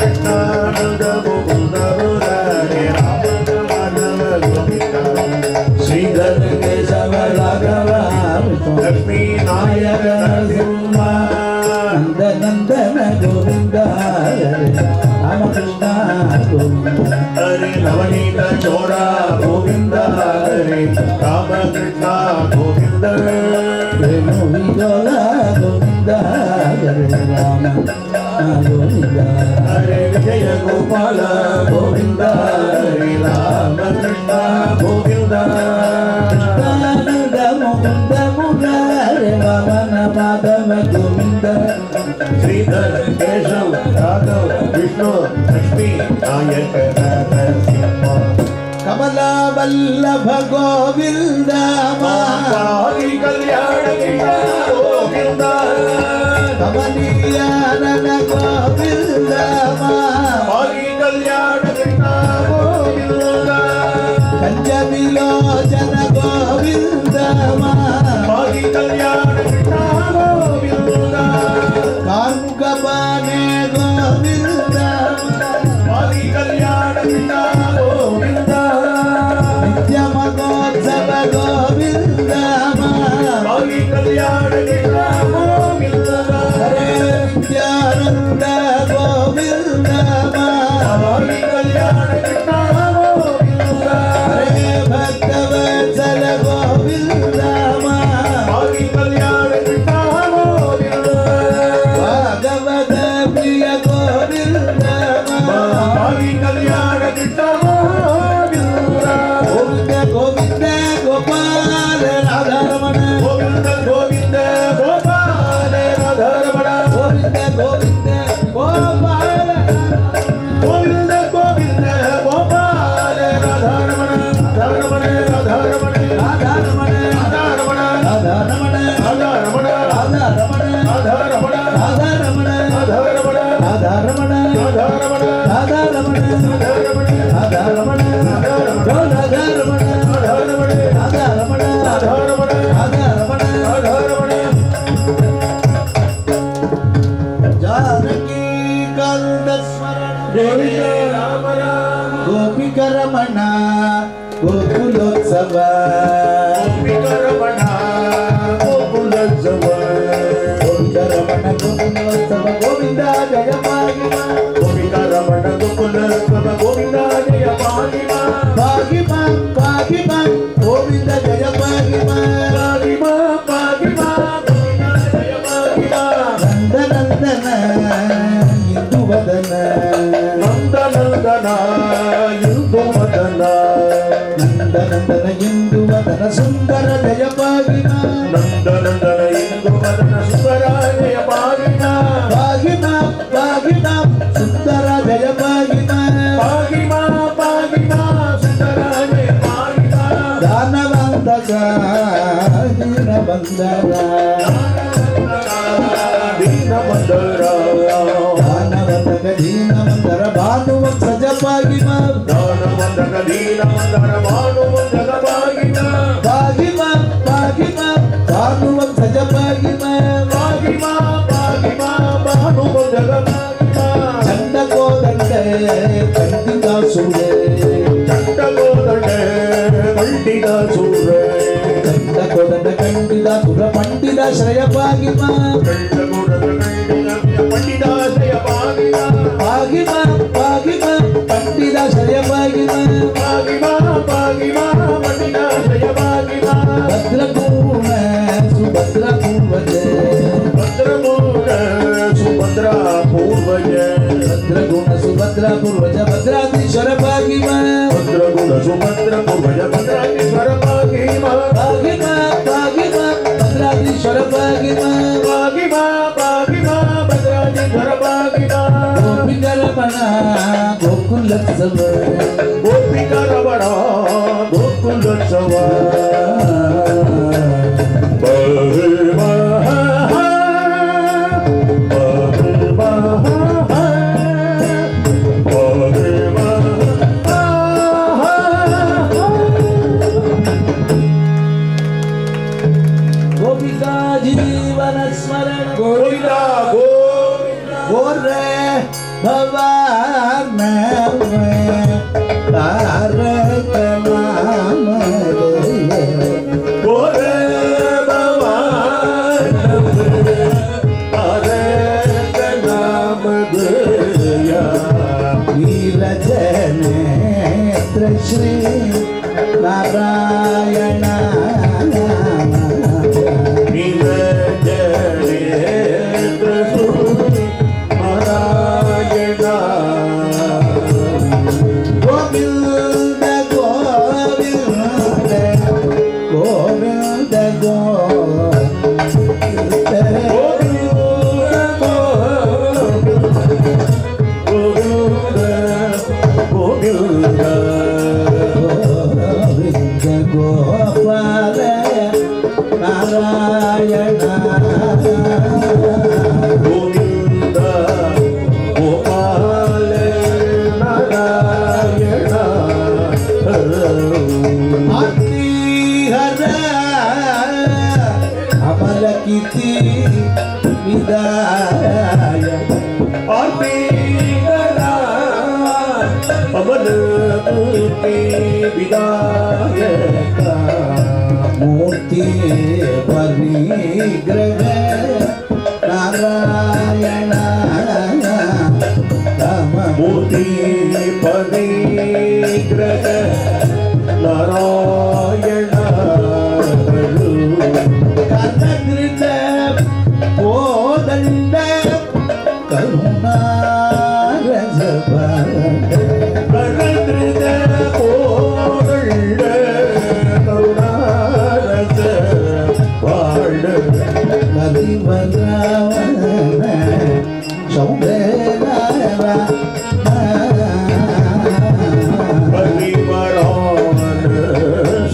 कृष्णानन्द गोविन्द हरे राम माधव गोविन्द श्रीधर केशव राघव लक्ष्मी नायक नरसिंह नंदन गोविंद हरे राम कृष्ण गोविंद हरे नवनीत चोरा गोविंद हरे राम कृष्ण गोविंद प्रेम विदोला गोविंद हरे राम गोविंद हरे विजय गोपाल गोविंद हरे राम कृष्ण गोविंद कृष्णानंद मुकुंद मुरारे वामन माधव गोविंद श्रीधर केशव राघव विष्णु लक्ष्मी नायक नरसिंह कमला वल्लभ गोविंद पाहि कल्याण गोविंद कमलीयानन गोविंद पाहि कल्याण गोविंद पंचविलोचन गोविंद पाहि कल्याण गोविंद कार्मुकपाने गोविंद पाहि कल्याण गोविंद नित्यमगोत्सव गोविंद पाहि कल्याण गोविंद हरे नित्यानंद गोविंद पाहि कल्याण गोविंद हरे भक्तवत्सल गोविंद पाहि कल्याण गोविंद भागवत प्रिय गोविंद पाहि कल्याण गोविंद गोविंद गोविंद गोपाल राधारमण गोविंद गोविंद गोपाल राधारमण गोविंद गोविंद गोपाल गोविंद गोविंद गोपाल राधारमण राधारमण राधारमण राधारमण राधारमण राधारमण राधारमण राधारमण राधारमण राधारमण राधारमण राधारमण राधारमण राधारमण राधारमण जो राधारमण राधारमण राधारमण जानकी कांत स्मरण गोविंद राम राम गोपिकरमण गोकुलोत्सव गोपिकरमण गोकुलोत्सव गोपिकरमण गोकुलोत्सव गोविंद जय महिमा गोपिकरमण गोकुलोत्सव गोविंद जय महिमा महिमा महिमा गोविंद जय महिमा महिमा महिमा गोविंद जय महिमा नंदनंदन इंदुवदन नंदनंदन इंदुवदन नंदनंदन इंदुवदन सुंदर जय महिमा नंदनंदन इंदुवदन सुंदर जय महिमा महिमा महिमा सुंदर जय महिमा महिमा महिमा सुंदर जय महिमा दानवंतक दीनबंधरा दीनबंधरा दानवंतक दीनबंधर भानुवंश जय महिमा दानवंतक दीनबंधर भानुवंतक महिमा महिमा महिमा भानुवंश जय महिमा महिमा महिमा भानुवंतक महिमा चंड कोदंडे कंदिका सूरे चंडकोदंडे पंडिता सूरे चंड कोदंड कंदिका सुर पंडित श्रेय महिमा पंडिता जय महिमा महिमा महिमा पंडित श्रेय महिमा महिमा महिमा पंडिता जय महिमा भद्रपूर्ण सुभद्र पूर्वजे भद्रमूल सुभद्रा पूर्वज भद्रगुण सुभद्र पूर्वज भद्राधीश्वर महिमा रुद्रगुण सुभद्र पूर्वज भद्राधीश्वर पागिमा पागिमा पागिमा भद्राधीश्वर पागिमा पागिमा पागिमा भद्राधीश्वर पागिमा गोपिकरमण गोकुलोत्सव गोपिकरमण गोकुलोत्सव गोपिका जीवन स्मरण गोविंदा गोरे भवान तारक नाम गोरे भवान तारक नाम दया वीरजनेत्र श्री नारायण गोपाल नारायण गोविंद गोपाल नारायण आरती हर अमल कीर्ति विदाय आरती करा अमल कीर्ति विदायक मूर्ति परिग्रह नारायण राम मूर्ति परिग्रह नारायण कनकृत कोदंड करुणा கருண கோதண்ட கருணாரச வாழ கதிவராவண சௌந்தரா பரிவரான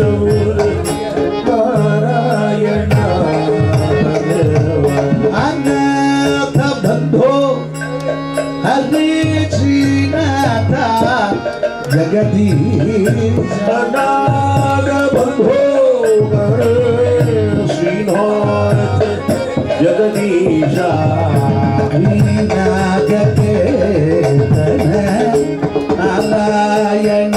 சௌர நாராயண अनाथ बंधो हरे श्रीनाथ जगदीश अनाग बंधो श्रीनाथ जगदीशा नाग के नारायण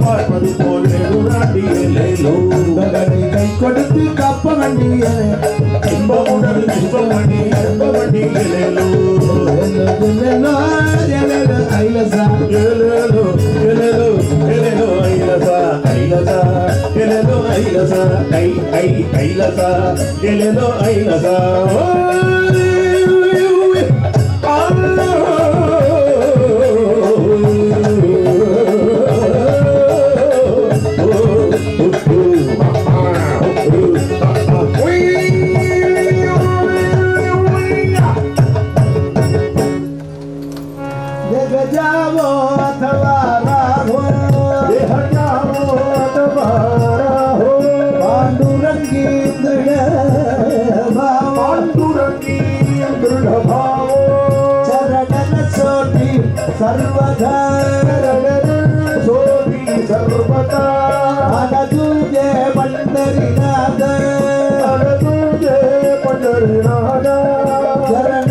பார்ப்பது போல் கை கொடுத்து கப்ப வண்டியே இன்பமுடல் இன்பமணி இன்பமணிகளோ ஐலசா எலோ எலோ எலோ ஐலசா ஐலசா எலோ ஐலசா ஐ ஐ ஐலசா எலோ ஐலசா जाओ अथवा राहो पांडुरंगी दृढ़ भाव चरणन सोटी सर्वदा अनदुजे पंडरीनाथ चरण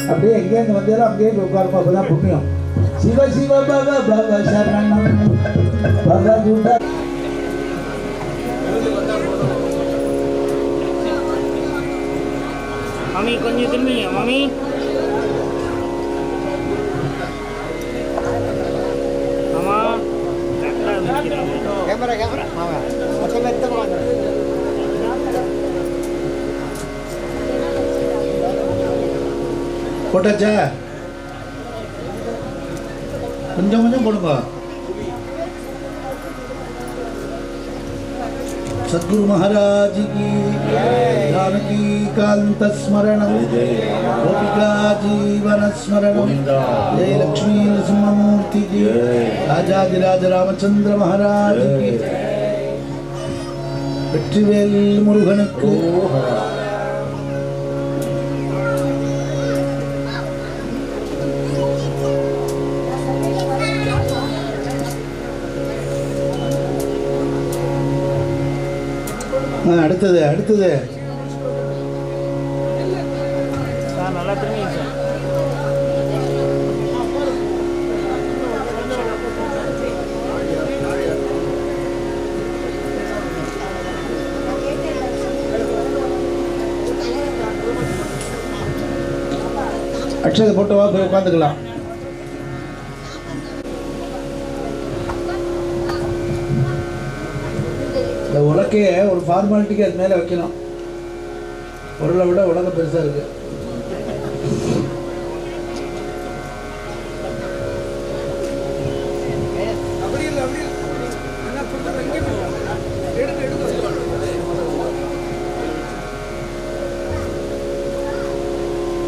அப்படியே எங்கேருந்து வந்தாலும் அங்கேயே உட்காருமா, அப்பதான் புண்ணியம். சிவ சிவ பவ பவ சரணம் பகவத. மாமி கொஞ்சம் திரும்பிங்க மாமி. மாமா கேமரா கேமரா மாமா மொத்தம் எடுத்துக்கோங்க. போட்டாச்சா? கொஞ்சம் கொஞ்சம் போடுங்க. सद्गुरु महाराज की जानकी कांत स्मरणं गोपिका जीवन स्मरणं जय लक्ष्मी नरसिंहमूर्ति जी राजाधिराज रामचंद्र महाराज की வெற்றிவேல் முருகனுக்கு அடுத்தது அடுத்தது சார் நல்லா திரும்பிங்க சார். அக்ஷதை போட்டு வா, போய் உட்காந்துக்கலாம். இந்த உலக்கைய ஒரு ஃபார்மாலிட்டிக்கு அது மேலே வைக்கணும். பொருளை விட உலகம் பெருசாக இருக்கு.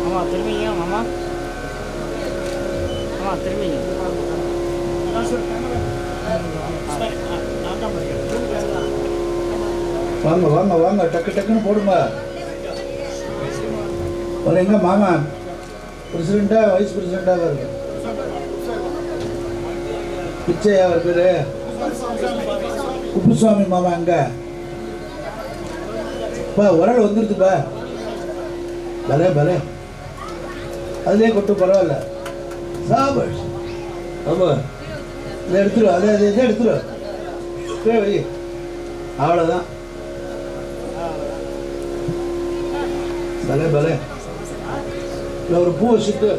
மாமா திரும்பிங்க மாமா. மாமா திரும்பிங்க. வாங்க வாங்க வாங்க, டக்கு டக்குன்னு போடுங்க. ஒரு எங்க மாமா பிரசிடெண்டா வைஸ் பிரசிடெண்டா இருக்கு? பிச்சையா அவர் பேரு? குப்புசாமி மாமா எங்க? பா உரல் வந்துருதுப்பா. பலே பலே, அதுலேயே கொட்டு, பரவாயில்ல. சாபாஷ். ஆமாம், இதை எடுத்துருவா, அதை இதை எடுத்துருவா. வை, அவ்வளோதான். பலே பலே. இல்லை ஒரு பூ வச்சுட்டு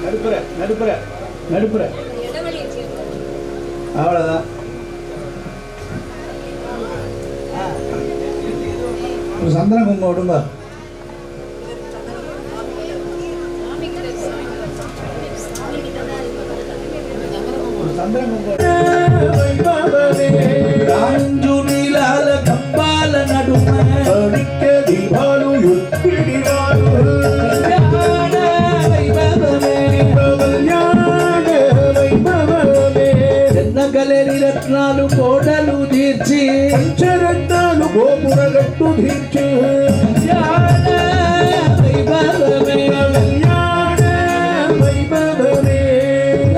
நடுப்புற நடுப்புற நடுப்புற, அவ்வளோதான். ஒரு சந்தன குங்குமம் விடுங்க. ஒரு சந்தன குங்குமம். ராஞ்சுனிலால கம்பால நடுமை அடிக்க தீபாலு யுத்திடிவாலு చెన్నగలేని రత్నాలు కోడలు తీర్చి పంచరత్నాలు గోపురగట్టు తీర్చి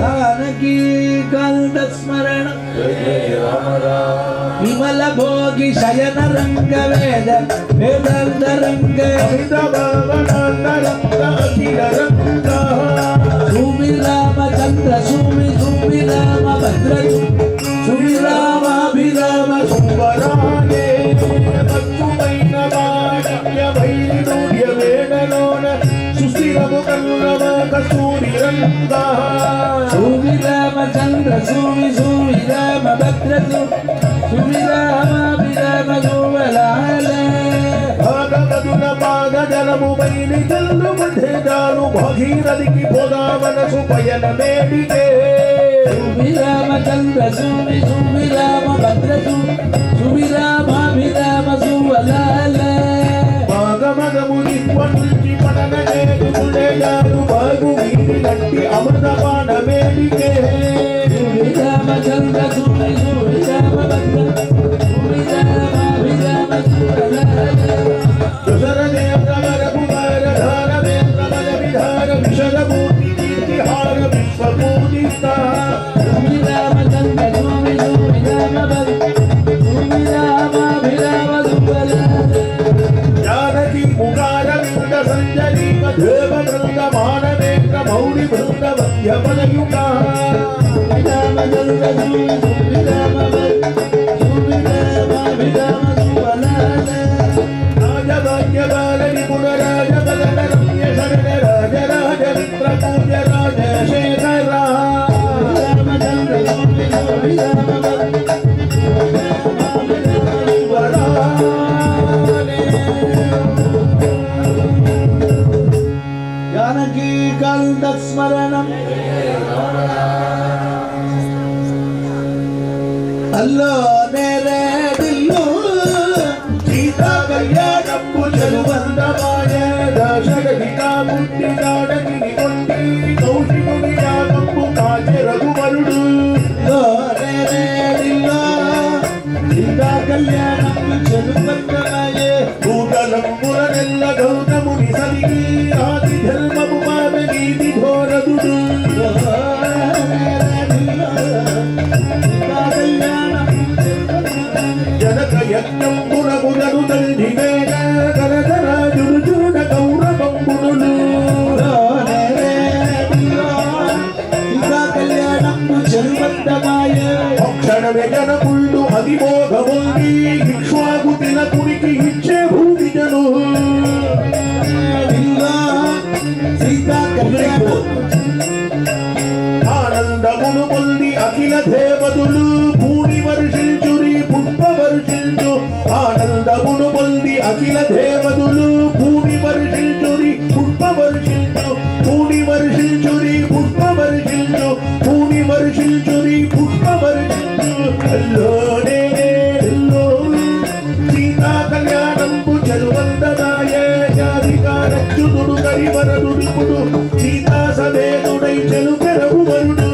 జానకీ కాంత స్మరణ విమల భోగి శయన రంగ వేద వేదాంత రంగ సుమి రామచంద్ర సుమి సుమి రామ భద్ర సుమి రామాభిరామ సుందరాయే మత్తుమైన వాడయ వైడూర్య వేడలోన సుస్థిరము కన్నవ కస్తూరి రంగ సుమి రామచంద్ర సుమి సుమి రామ భద్ర సుమి రామాభిరామ సువలాల భాగవతుల పాద జలము బయలు జల్లు మధ్యదాలు భాగీరథికి పోదావనసు పయన మేడికే సుమి రామచంద్ర సుమి సుమి రామ భద్ర సుమి రామాభిరామ సువలాల భాగవతముని వంచి పడన చేతులేయారు బాగు వీరి గట్టి అమృతపాన మేడికే సుమి రామచంద్ర సుమి సుమి రామ భద్ర సుమి రామాభిరామ సువలాల సంజలీవ దేవ బృంద మానవేంద్ర మౌళి బృంద వంద్యపదయుగా రాజభాగ్యబాలని పునరాజ బదన రమ్య శరణ రాజ రాజ మిత్ర పూజ్య రాజశేఖర जानकी कांत स्मरणम अल्लो नेरे दिल्लो सीता कल्याणप्पु चलुवन्दमाय दशरथिका बुद्धि जाडगिनि कोट्टि कौशिकुनि यागप्पु काचे रघुवरुडु अल्लो नेरे दिल्लो सीता कल्याणम चलुवन्दमाय भूतलम्बुरनेल्ल गौतमुनि सलिगी आदि धर्ममु मावे नीति घोरदुडु जनक यज्ञं पुरमुदनु दन्धिवेन करधराजुरु चूड गौरवम्बुनुलु सीता कल्याणम चलुवन्दमाय क्षणमे जनकुल्लु अधिमोघमुल्गी इक्ष्वाकुतिल कुनिकि इच्छे भूमिजनु सीता कल्याणम ఆనందమును పొంది అఖిల దేవతలు పూని వర్షించురి పుష్ప వర్షించు ఆనందమును పొంది అఖిల దేవతలు పూని వర్షించురి పుష్ప వర్షించు పూని వర్షించురి పుష్ప వర్షించు పూని వర్షించురి పుష్ప వర్షించు అల్లోనే ఎల్లో సీతా కళ్యాణంబు చలువందనాయ జాధికారచ్యుతుడు కరివరదుడిపుడు సీతా సమేతుడై చెలుకెరవు వరుడు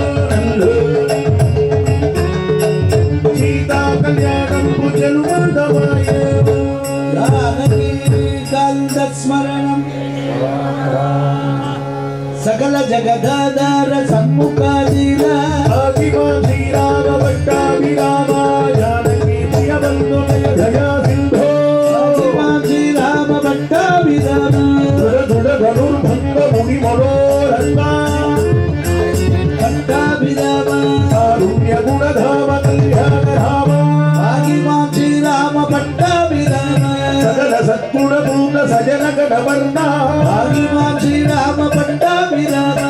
సీతా కళ్యాణంబు చలువందనాయ जानकी कांत स्मरणम सकल जगदाधार सम्मुखादीरा आदिमा శ్రీరామ పట్టాభిరామ జానకి ప్రియ బంధు దయా సింధో श्रीराम पट्टाभिराम దుడ ధనుర్భంగ ముని మనోరల్వ पट्टाभिराम కారుణ్య గుణధామ కళ్యాణ రామ भागिमा श्रीराम पट्टाभिराम సకల సద్గుణ పూర్ణ సజన గణవర్ణ भागिमा श्रीराम पट्टाभिराम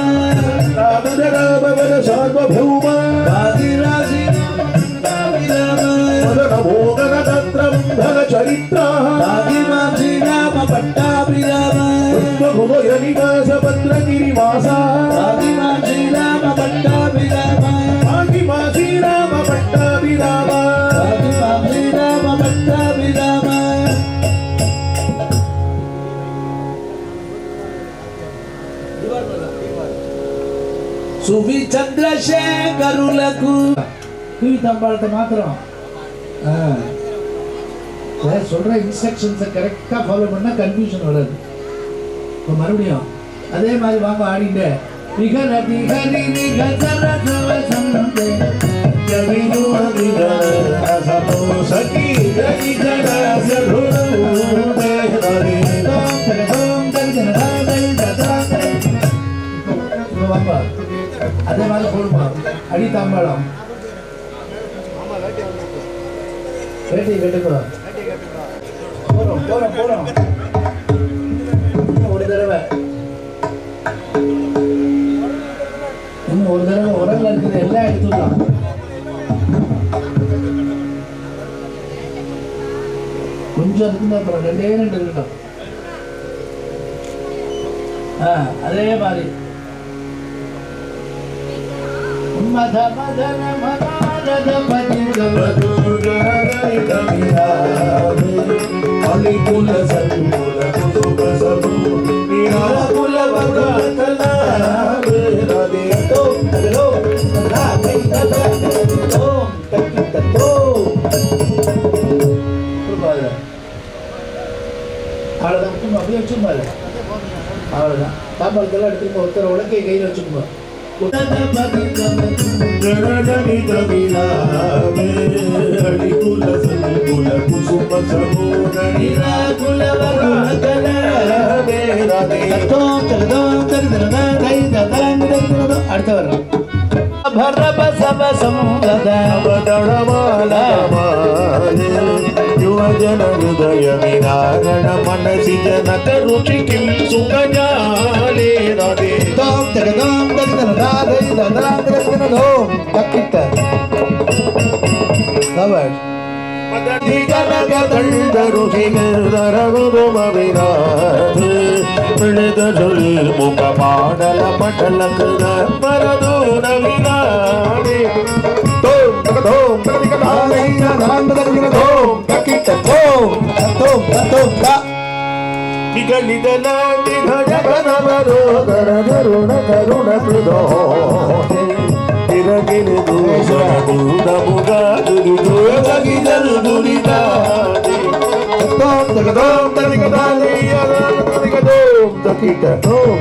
రాముద రామవర సార్వభౌమ भागीराजी पट्टाभिराम మదన మోగన తంత్రబంధన చరిత్ర भागिमा श्रीराम पट्टाभिराम హృదయ నివాస భద్రగిరివాస भागिमा श्रीराम पट्टाभिराम భాగిమా శ్రీరామ పట్టాభిరామ भागिमा श्रीराम पट्टाभिराम సువి చంద్రశేఖరులకు தம்பாளத்தை மாத்திரம் சொல்ற இன்ஸ்ட்ரக்ஷன்ஸை கரெக்டாக ஃபாலோ பண்ணால் கன்ஃபியூஷன் வராது. இப்போ மறுபடியும் அதே மாதிரி வாங்க ஆடிட்டு நிகரதி ஹரி நிகரதவ சந்தே జవిను అభినసమో సఖీ జనిగణ సరుణే హరి இப்போ வாங்க அதே மாதிரி போடுமா அடி தாம்பாளம் வேட்டி கட்டுக்கிறோம் போறோம் போறோம் போறோம் இன்னும் ஒரு தடவை உரல்ல இருக்கிறது எல்லாம் எடுத்துடலாம். கொஞ்சம் இருக்குங்க அப்புறம் ரெண்டே ரெண்டு இருக்கட்டும். அதே மாதிரி மத மதன மதாரத అలికుల సతుల కుతుబ సబు నిరాకుల వగతల பதிரோ அதிலோ ராமை ததோ தக்கித்தோ அவ்வளோதான் சும்மா அப்படியே வச்சுமா அவ்வளோதான் தாம்பாளத்தெல்லாம் எடுத்துருப்போம் ஒருத்தர் உலக்கை கையில் வச்சுக்கோங்க. జనజనిత విలామే అలికుల సతుల కుసుమ సబు నిరాకుల వగతల ராதே தத்தோம் தகதோம் தரிதரன தை ததரங் தரிதரன அடுத்தவர் ಭರಬಸವ ಸಂಗದ ಯುವಜನ ಹೃದಯ ವಿನಾರಣ ಮನಸಿ ಜನಕ ರುಚಿ ಕಿಂ ಸುಖಜಾಲೇ ರಾಧೆ தோம் தகதோம் தரிதரன தை ததரங் தரிதரனோம் தக்கிட்ட கவர் ಮದತಿ ಗನಗ ದಂಡರು ಹಿಗರಗುಮ ವಿರಾಧ ಬೆಳೆದ ಜೊಲ್ ಮುಖ ಮಾಡಲ ಪಟಲ ಕೃದ ಮರದು ನವಿನಾಡೆ ತೋಂ ತಗದೋಂ ತಗದಿಗದಾಲೈ ததரங் தரிதரனோம் தக்கிட்ட தோம் தத்தோம் தத்தோம் த ನಿಗಲಿದಲ ನಿಘ ಜಗನ ಬರೋದರ ಕರುಣ ಕರುಣ ಕೃದೋ ತಿರಗಿಲಿದು ಸರದೂದ ಮುಗ ದುರಿದು ಗಗಿದಲು ದುರಿದಾದೆ தத்தோம் தகதோம் ತಗದಾಲೈ ತಗದೋಂ ತಕಿಟೋಂ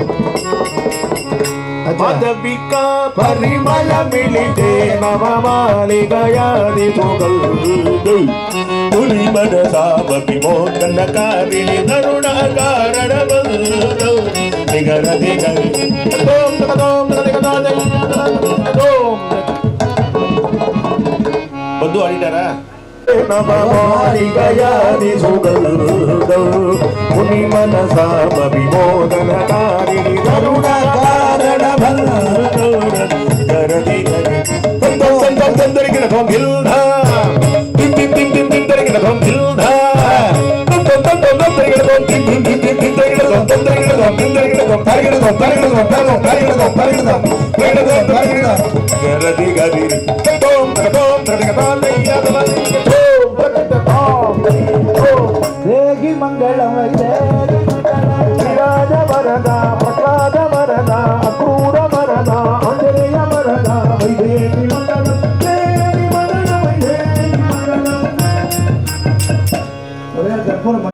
ಮದಬಿಕಾ ಪರಿಮಳ ಮಿಳಿದೆ ನವಮಾಲಿಗಯಾದಿ ಮೊಗಲ್ದು ಮುನಿಮನ ಸಾಮಪಿ ಮೋಕನ ಕಾರಿಣಿ ಕರುಣ ಕಾರಣ ಬಂದು ನಿಗರ ದಿಗರ ತೋಂ ತಗದೋಂ ತಗದಾಲೈ ತಗದೋಂ ಬಂದು ಆಡಿದಾರಾ ನವಮಾಲಿಗಯಾದಿ ಸುಗಲ್ದು ಮುನಿ ಮನಸಾಮ ವಿಮೋದನ ಕಾರಿಣಿ ಕರುಣ ಕಾರಣ ಗರದಿ ತಂದರಿಗಿನ ಗೊಂಗಿಲ್ಧ ತಿಂ ತಿಂ ತಿಂ ತಿಂ ತಿಂದರಿಗಿನ ಗೊಂಗಿಲ್ಧ ಗರದಿ ಗದಿರಿ ತೋಂ ತಗದೋಂ தேகி மங்களம் ವಿರಾಜ ವರದ ಪ್ರಸಾದ ವರದ ಅಕ್ರೂರ ವರದ ಆಂಜನೇಯ ವರದ ವೈದೇಹಿ ಮಂಗಲ ದೇವಿ ಮರಣ ವೈದೇಹಿ ಮಂಗಲ ஒரே கற்பூரம்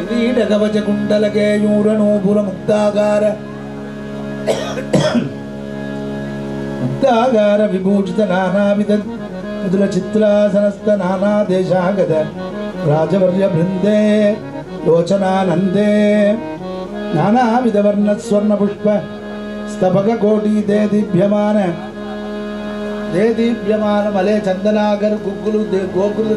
ಕಿರೀಟಕವಚ ಕುಂಡಲಕೇಯೂರ ನೂಪುರ ಮುಕ್ತಾಗಾರ ಮುಕ್ತಾಗಾರ ವಿಭೂಷಿತ ನಾನಾವಿಧ ಮೃದುಲ ಚಿತ್ರಾಸನಸ್ಥ ನಾನಾ ದೇಶಾಗತ ರಾಜವರ್ಯ ಬೃಂದೇ ಲೋಚನಾನಂದೇ ನಾನಾವಿಧ ವರ್ಣ ಸ್ವರ್ಣ ಪುಷ್ಪ ಸ್ತಪಕ ಕೋಟಿ ದೇದೀಪ್ಯಮಾನ ಮಲೆ ಚಂದನಾಗರ್ ಗುಗ್ಗುಲು ಗೋಕುಲು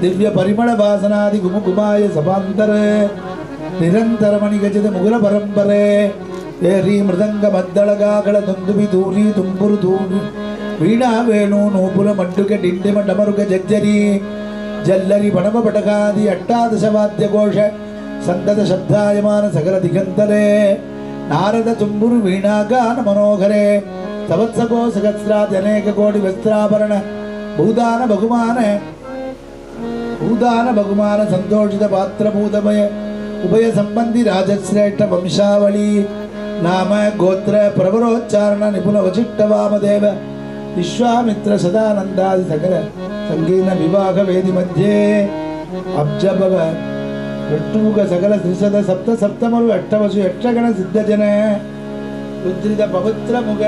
ದಿವ್ಯ ಪರಿಮಳ ವಾಸನಾದಿ ಗುಮಗುಮಾಯ ಸಭಾಂತರ ನಿರಂತರ ಮಣಿಗಜದ ಮುಗುಲ ಪರಂಪರೆ ಏರಿ ಮೃದಂಗ ಮದ್ದಳಗಾಗಳ ದುಂದುಬಿ ದೂರಿ ತುಂಬುರು ದೂರಿ ವೀಣಾ ವೇಣು ನೂಪುಲ ಮಡ್ಡುಗೆ ಡಿಂಡಿಮ ಡಮರುಗ ಜಜ್ಜರಿ ಜಲ್ಲರಿ ಬಣಮ ಪಟಕಾದಿ ಅಷ್ಟಾದಶ ವಾದ್ಯ ಘೋಷ ಸಂತತ ಶಬ್ದಾಯಮಾನ ಸಕಲ ದಿಗಂತರೆ ನಾರದ ತುಂಬುರು ವೀಣಾಗಾನ ಮನೋಹರೆ ಸವತ್ಸಗೋ ಸಹಸ್ರಾದಿ ಅನೇಕ ಕೋಟಿ ವಸ್ತ್ರಾಭರಣ ಭೂದಾನ ಬಹುಮಾನ ಸಂತೋಷಿತ ಪಾತ್ರಭೂತಮಯ ಉಭಯ ಸಂಬಂಧಿ ರಾಜಶ್ರೇಷ್ಠ ವಂಶಾವಳಿ ನಾಮ ಗೋತ್ರ ಪ್ರವರೋಚ್ಚಾರಣ ನಿಪುಣ ವಚಿಷ್ಠ ವಾಮದೇವ ವಿಶ್ವಾಮಿತ್ರ ಸದಾನಂದಾದಿ ಸಕಲ ಸಂಗೀನ ವಿವಾಹ ವೇದಿ ಮಧ್ಯೆ ಅಬ್ಜಭವ ಋಟ್ಟೂಗ ಸಕಲ ತ್ರಿಸದ ಸಪ್ತ ಸಪ್ತಮರು ಅಷ್ಟವಸು ಯಕ್ಷಗಣ ಸಿದ್ಧಜನ ಉದ್ರಿತ ಪವಿತ್ರ ಮುಗ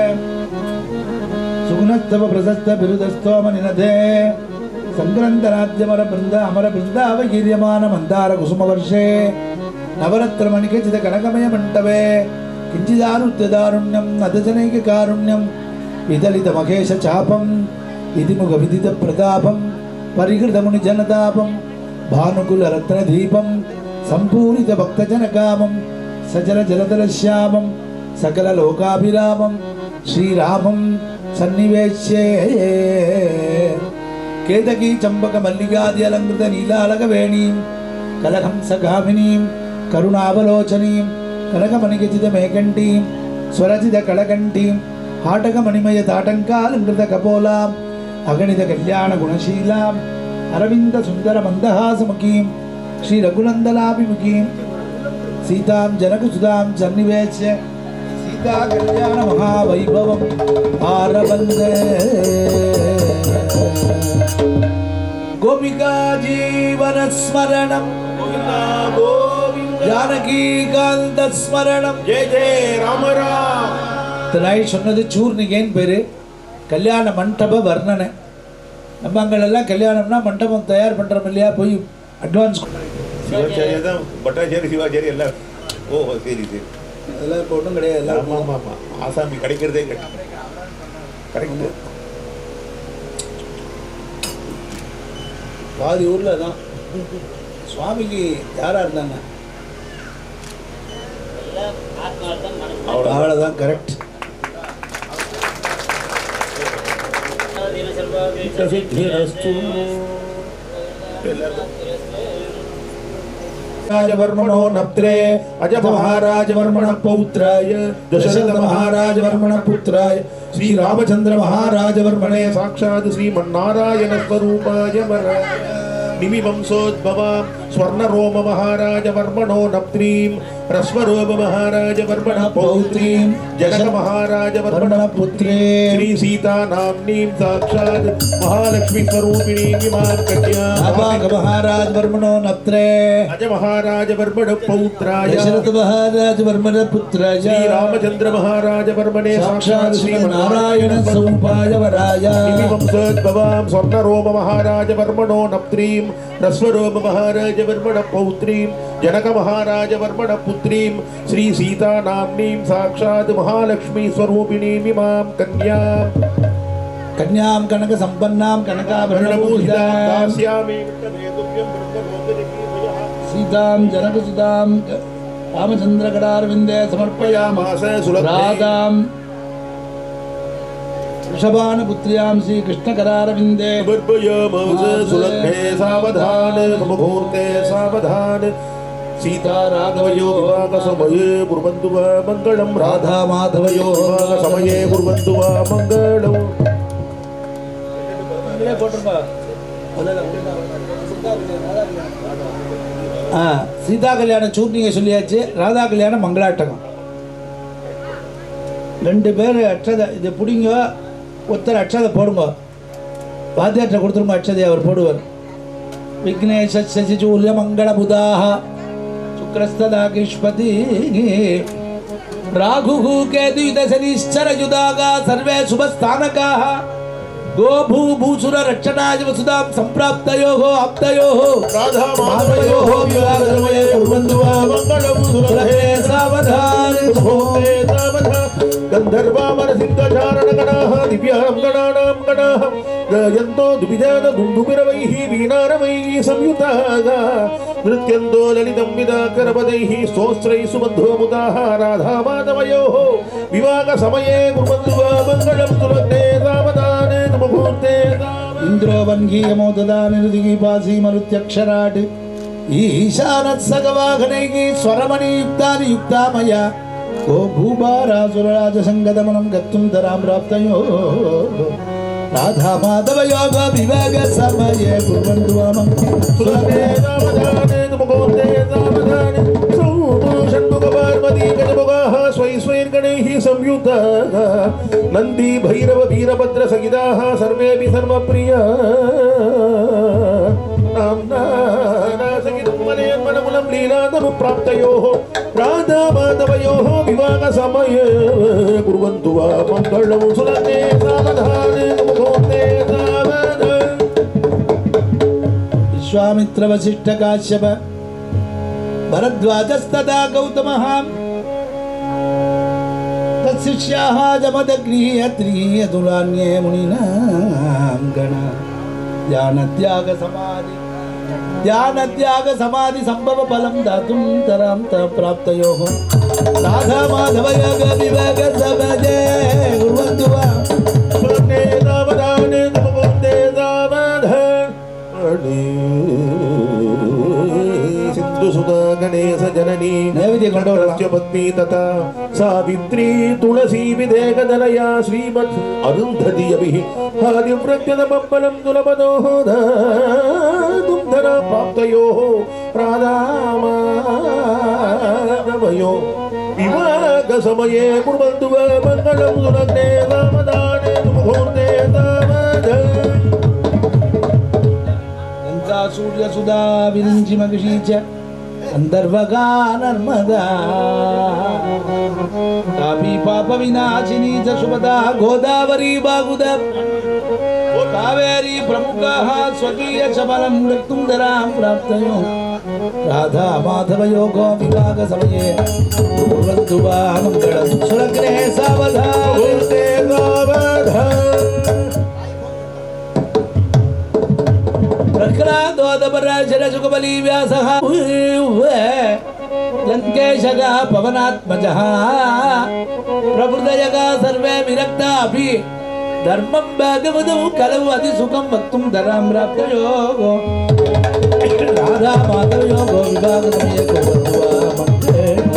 ಸುಗುಣಸ್ತವ ಪ್ರಶಸ್ತ ಬಿರುದಸ್ತೋಮ ನಿನದೆ சங்கரந்தராஜ்யமர பிருந்த அமர பிருந்தாவகீரியமான மந்தார குசுமவர்ஷே நவரத்னமணிகச்சித கனகமய மண்டபே கிஞ்சிதாருத்யதாருண்யம் அதஜனைக காருண்யம் விதலித மகேஷ சாபம் இதிமுக விதித பிரதாபம் பரிகிருத முனி ஜனதாபம் பானுகுல ரத்ன தீபம் சம்பூரித பக்தஜன காமம் சஜல ஜலதர ஷியாமம் சகல லோகாபிராமம் ஸ்ரீராமம் சன்னிவேஷ்யே கேதகி சம்பக மல்லிகாதி அலங்கிருத நீலாலக வேணீம் கலகம் சகாமினீம் கருணாவலோச்சனீம் கனகமணிகச்சித மேகண்டீம் ஸ்வரஜித கலகண்டீம் ஆட்டக மணிமய தாட்டங்காலங்கிருத கபோலாம் அகணித கல்யாண குணசீலாம் அரவிந்த சுந்தர மந்தஹாசமுகீம் ஸ்ரீ ரகுநந்தலாபிமுகீம் சீதாம் ஜனகசுதாம் சன்னிவேஷ்ய சீதா கல்யாண மகாவைபவம் ஆரபந்தே கோபிகா ஜீவன ஸ்மரணம் ஜானகி காந்த ஸ்மரணம் ஜெய ஜெய ராம ராம். நாய் சொன்னது சூர்ணிகேன்னு பேரு. கல்யாண மண்டப வர்ணனை. நம்ம அங்கெல்லாம் கல்யாணம்னா மண்டபம் தயார் பண்றோம் இல்லையா, போய் அட்வான்ஸ் சிவாச்சாரியா தான் பட்டாச்சாரி சிவாச்சாரி எல்லாம். ஓ சரி சரி. அதெல்லாம் இப்போ ஒன்றும் கிடையாது. எல்லாம் ஆமாம் ஆமாம் ஆமாம். ஆசாமி கிடைக்கிறதே கரெக்டு. பாதி ஊரில் தான் சுவாமிக்கு யாராக இருந்தாங்க, அவ்வளோதான் கரெக்ட். राजवर्मणो नप्त्रे अज महाराजवर्मण पौत्राय दशरथ महाराजवर्मण पुत्राय श्री रामचंद्र महाराजवर्मणे साक्षात् श्रीमन्नारायण स्वरूपाय निमिवंशोद्भवां स्वर्णरोम महाराजवर्मणो नप्त्रीं रश्वरोम महाराजवर्मण पौत्रीं जनक महाराजवर्मण पुत्रे श्री सीता नाम्नीं साक्षात् महालक्ष्मी स्वरूपिणीं इमां कन्यां महाराजवर्मणो नप्त्रे अज महाराजवर्मण पौत्राय दशरथ महाराजवर्मण पुत्राय श्री रामचंद्र महाराजवर्मणे साक्षात् श्रीमन्नारायण स्वरूपाय वराय निमिवंशोद्भवां स्वर्णरोम महाराजवर्मणो नप्त्रीं रस्वरोम महाराजवर्मण पौत्रीं जनक महाराजवर्मण पुत्रीं श्री सीता नाम्नीं साक्षात् महालक्ष्मी स्वरूपिणीं इमां कन्यां कनक संपन्नां कनकाभरणभूषितां दास्यामि सीतां जनकसुतां रामचन्द्रकरारविन्दे समर्पयामास सुलभ्रातां वृषभानुपुत्र्यां श्रीकृष्णकरारविन्दे समर्पयामास सुलभे सावधान मुहूर्ते सावधान सीता राघवयो विवाह समये कुर्वन्तु वा मङ्गलं राधा माधवयो विवाह समये कुर्वन्तु वा मङ्गलम्. சீதா கல்யாணம் சூர்ணிங்க சொல்லியாச்சு. ராதா கல்யாணம் மங்களாட்டகம். ரெண்டு பேர் அட்சதை இது பிடிங்க, ஒருத்தர் அட்சதை போடுங்க, வாத்தியாற்ற கொடுத்துருங்க அட்சதையை அவர் போடுவார். விக்னேஷ சசிச்சூரிய மங்கள புதாக சுக்ரஸ்ததாகிஷ்பதி ராகு கேது சனிச்சர யுதாக சர்வே சுபஸ்தானகாः गोभू भूसुर रक्षणाय वसुदां संप्राप्तयोः आप्तयोः राधा माधवयोः विवाहसमये कुर्वन्तु वा मङ्गलं सुलभे सावधान मुहूर्ते सावधान गन्धर्वामर सिद्धचारणगणाः दिव्यां गणानां गणाः गायन्तो द्विजान दुन्दुभिरवैः वीणारवैः संयुताः नृत्यन्तो ललितं विदाकरपदैः स्तोत्रैः सुबन्धोमुदाः राधा माधवयोः विवाहसमये कुर्वन्तु वा मङ्गलं सुलभे सावधान इंद्रो वन्गीयमोददा निरुदिगी पासी मरुत्यक्षराट ईशानत्सगवाहनैः स्वरमणियुक्तानि युक्तामया को भूभारासुरराजसङ्गदमनं गत्तुं धरां प्राप्तयो राधा माधवयोः विवाहसमये कुर्वन्तु वा मङ्गलं सुलभे सावधान मुहूर्ते सावधान षण्मुखपार्वती गजमुखाः स्वै स्वैर्गणैः संयुताः नन्दी भैरव वीरभद्र सहिताः सर्वेऽपि सर्वप्रिया नाम्ना नासगितं मनमुलं लीलातनुप्राप्तयोः राधा माधवयोः विवाहसमये कुर्वन्तु वा मङ्गलं सुलभे सावधान मुहूर्ते सावधान विश्वामित्र वसिष्ठ काश्यप भरद्वाजस्तदा गौतमः तत्शिष्याः जमदग्निः अत्रिः अतुलान्ये मुनीनां गणा ध्यानत्याग समाधि संभव फलं दातुं तरां प्राप्तयोः राधा माधव योग विभाग समजे कुर्वन्तु वा वन्दे दावदाने नमोन्दे दावधाने सिन्धुसुता गणेश जननी नैवेद्य तस्य पत्नी तथा सावित्री तुलसी विदेहदलया श्रीमत् अरुन्धती अभिः आदिव्रत्यनमम्बलं दुलपदोः धरा प्राप्तयोः राधामाधवयो विवाहसमये कुर्वन्तु वा मङ्गलं सुलग्ने दावदाने मुहूर्ते दावधाने गंगा सूर्य सुधा विरिंचि मगिषी च अंदर्वगा नर्मदा तापी पाप विनाशिनी च सुपदा गोदावरी बागुद कावेरी प्रमुखाः स्वकीय चबलं रक्तुं धरां प्राप्तयो राधा माधव योगो विभाग समये कुर्वन्तु वा मङ्गलं सुलग्ने सावधाने प्रह्लादोदपराशर सुखबली व्यासः लंकेशगा पवनात्मजः प्रभृतयगा सर्वे विरक्ता अपि धर्मं भागवतौ कलौ अतिसुखं वक्तुं धरां प्राप्तयोगो राधा माधव योगो विभागसमये कुर्वन्तु वा मङ्गलम्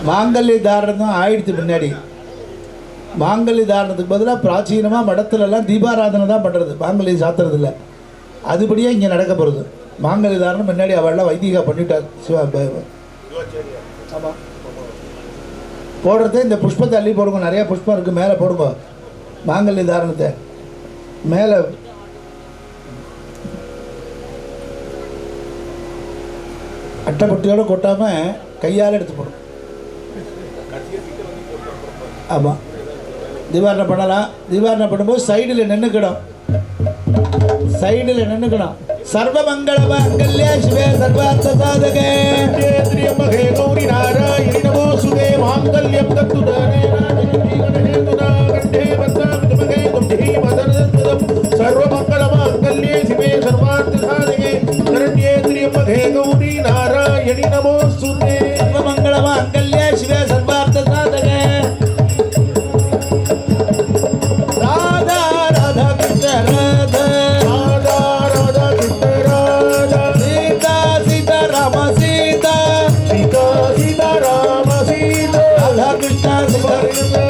மாங்கல்ய தாரணம் ஆயிடுத்து முன்னாடி மாங்கல்ய தாரணத்துக்கு பதிலாக பிராச்சீனமாக மடத்துலலாம் தீபாராதனை தான் பண்ணுறது, மாங்கல்யம் சாத்துறது இல்லை. அதுபடியே இங்கே நடக்க போகிறது. மாங்கல்ய தாரணம் முன்னாடி அவள்லாம் வைதிகா பண்ணிட்டார். சிவா ஆமாம் போடுறதே இந்த புஷ்பத்தை அள்ளி போடுங்க, நிறையா புஷ்பம் இருக்குது மேலே போடுங்க. மாங்கல்ய தாரணத்தை மேலே அட்டைப்பட்டியோடு கொட்டாமல் கையால் எடுத்து போடும். ஆமாம் தீபாரணை பண்ணலாம். தீபாரணை பண்ணும்போது சைடில் நின்றுக்கணும், சைடில் நின்றுக்கணும். சர்வமங்கள மங்கல்ய சிவே சர்வார்த்த சாதகே त्र्यंबके गौरी नारायणि नमोस्तुते मांगल्यं तत्तुदाने कंठे वस्त्रामृतमगे तुमहि मदनदं सर्वमङ्गलमाङ्गल्ये शिवे सर्वार्थसाधके शरण्ये त्र्यंबके गौरी नारायणि नमोस्तुते सर्वमंगल मांगल्य शिवे सर्वार्थ साधके राधा राधा कृष्ण राधा राधा राधा कृष्ण राधा सीता सीता राम सीता सीता सीता राम सीता राधा कृष्ण सीता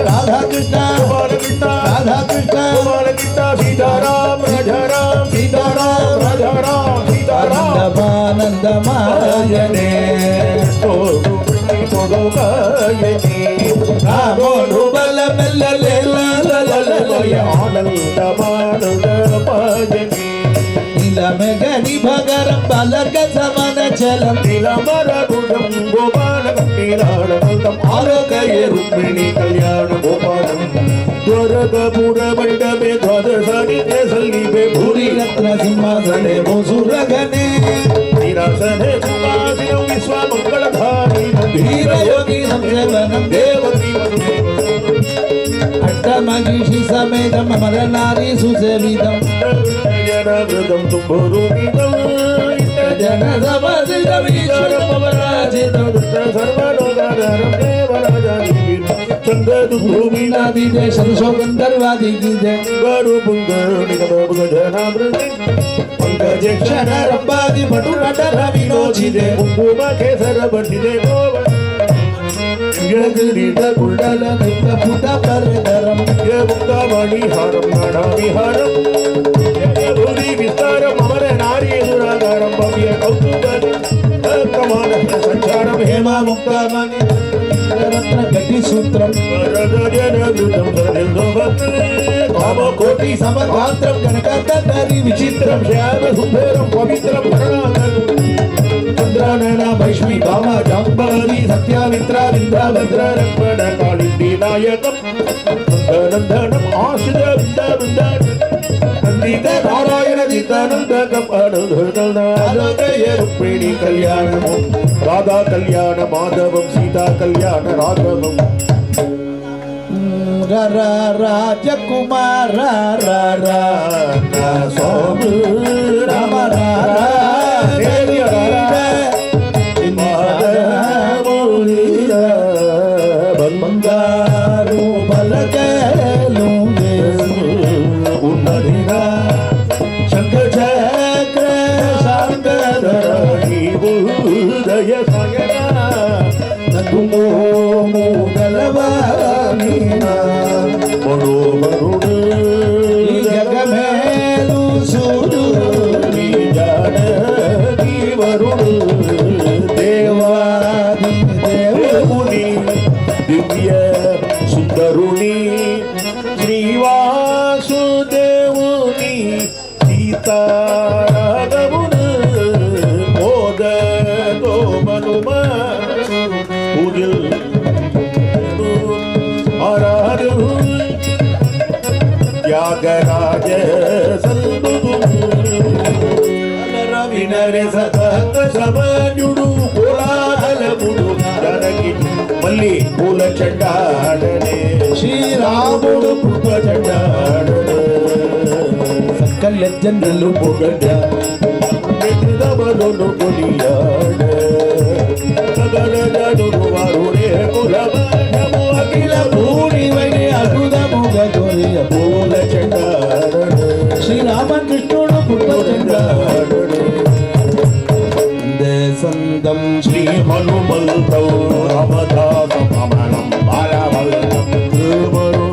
राधा कृष्ण बालकृष्ण राधा कृष्ण बालकृष्ण सीताराम राजा राम सीताराम राजा राम सीताराम आनंदमायने रामो बल बल ले ला ला ला नीलमेघनि भगरं बालक समान चलं आलोकये रुक्मिणी कल्याण गोपालं द्वारकापुरमण्डपे द्वादशादिते सल्लीपे भूरि रत्न सिंहासने भूसुरगणे वीरासने सिंहासनं विश्वमङ्गलधारिणं वीरयोगी संसेवनं देवकी अट्टमहिषि समेतं अमरनारी सुसेवितं जनमृतं तुम्बुरुमितं जनसमसितमीश्वरं पवराजितं सर्वलोकाधारं देवराजाधिपतिं चन्द्रदुर्भूमिनादिते शतशोगन्धर्वादिगीते गरुपुङ्गनिगमभुजनामृते पंकजेक्षरम्बादि पटुनटरविनोचिते कुङ्कुमकेसरभटिते गिरीटकुण्डल नित्यपुटपरधरं मुक्तामणिहारं नाडाविहारं भूरिविस्तारम् अमर नारीसुरागारं भव्य कौतुकमानः सञ्चारं हेमा मुक्तामणि रत्न घटिसूत्रं वरदजनवृतं सनिर्दोभक्ते कामकोटि समगात्रं कनकतरी विचित्रं श्यामसुन्दरं पवित्रं भरणागतं ಚಂದ್ರನನ ಭೈಷ್ಮಿ ಭಾಮ ಜಾಂಬವತಿ ಸತ್ಯಾಮಿತ್ರ ಇಂದ್ರಭದ್ರ ರಕ್ಷಣ ಕಾಳಿಂದಿ ನಾಯಕಂ ನಂದನಂ ಆಶ್ರಿತ ವೃಂದ ನಂದಿತ ನಾರಾಯಣ ಚಿತ್ತಾನಂದಕಂ ಅನುಧೃತನಾದಯ ರುಕ್ಮಿಣಿ ಕಲ್ಯಾಣಮು ರಾಧಾ ಕಲ್ಯಾಣ ಮಾಧವಂ ಸೀತಾ ಕಲ್ಯಾಣ ರಾಘವಂ ರಾಜಕುಮಾರ ಸ್ವಾಮಿ ರಾಮ ಬಂಗಾರು ಬಲಗಲು ಉನ್ನತಿಗ ಶಂಖ ಚಕ್ರ ಸಾಗರ ಉದಯ ಸಾಗರ ನಗುಮೋ ಮೂಗಲವಾನಿನ ಮರು ಮರುಡು ಈ ಜಗಮೇಲು ಸೂರು ಜಾಡ ವರುಡು ದೇವಾದಿ ದೇವಮುನಿ ದಿವ್ಯ ಸುಂದರುಣಿ ಶ್ರೀವಾಸುದೇವುನಿ ಸೀತಾರಾಗಮುನು ಮೋದ ಮನುಮ ಪೂಜಿಲ್ ಆರಾಧು ತ್ಯಾಗರಾಜ ಸಲ್ಲು ವಿನರೆ ಸತತ ಸಮಜುಡು ಕೋಲಾಹಲముడు ಜನಕಿ ಮಲ್ಲಿ ಪೂಲ ಚಂಡಾಡನೆ ಶ್ರೀರಾಮುಡು ಪುಷ್ಪ ಚಂಡಾಡನೆ ಸಕಲ ಜನರು ಪೊಗಡ ಮಿತ್ರದವನು ಕೊಲಿಯಾಡ ಸಗಲ ಜನರು ವಾರುಣೆ ಕುಲವನಮು ಅಖಿಲ ಭೂರಿವನೆ ಅಗುದ ಮುಗ ದೊರೆಯ ಪೂಲ ಚಂಡಾಡನೆ ಶ್ರೀರಾಮಕೃಷ್ಣುಡು ಪುಟ್ಟ ಸಂದಂ ಶ್ರೀ ಹನುಮಂತೌ ರಾಮದಾಸ ಕಮಲಂ ಬಾಲವಲ್ಲಂ ಧ್ರುವರು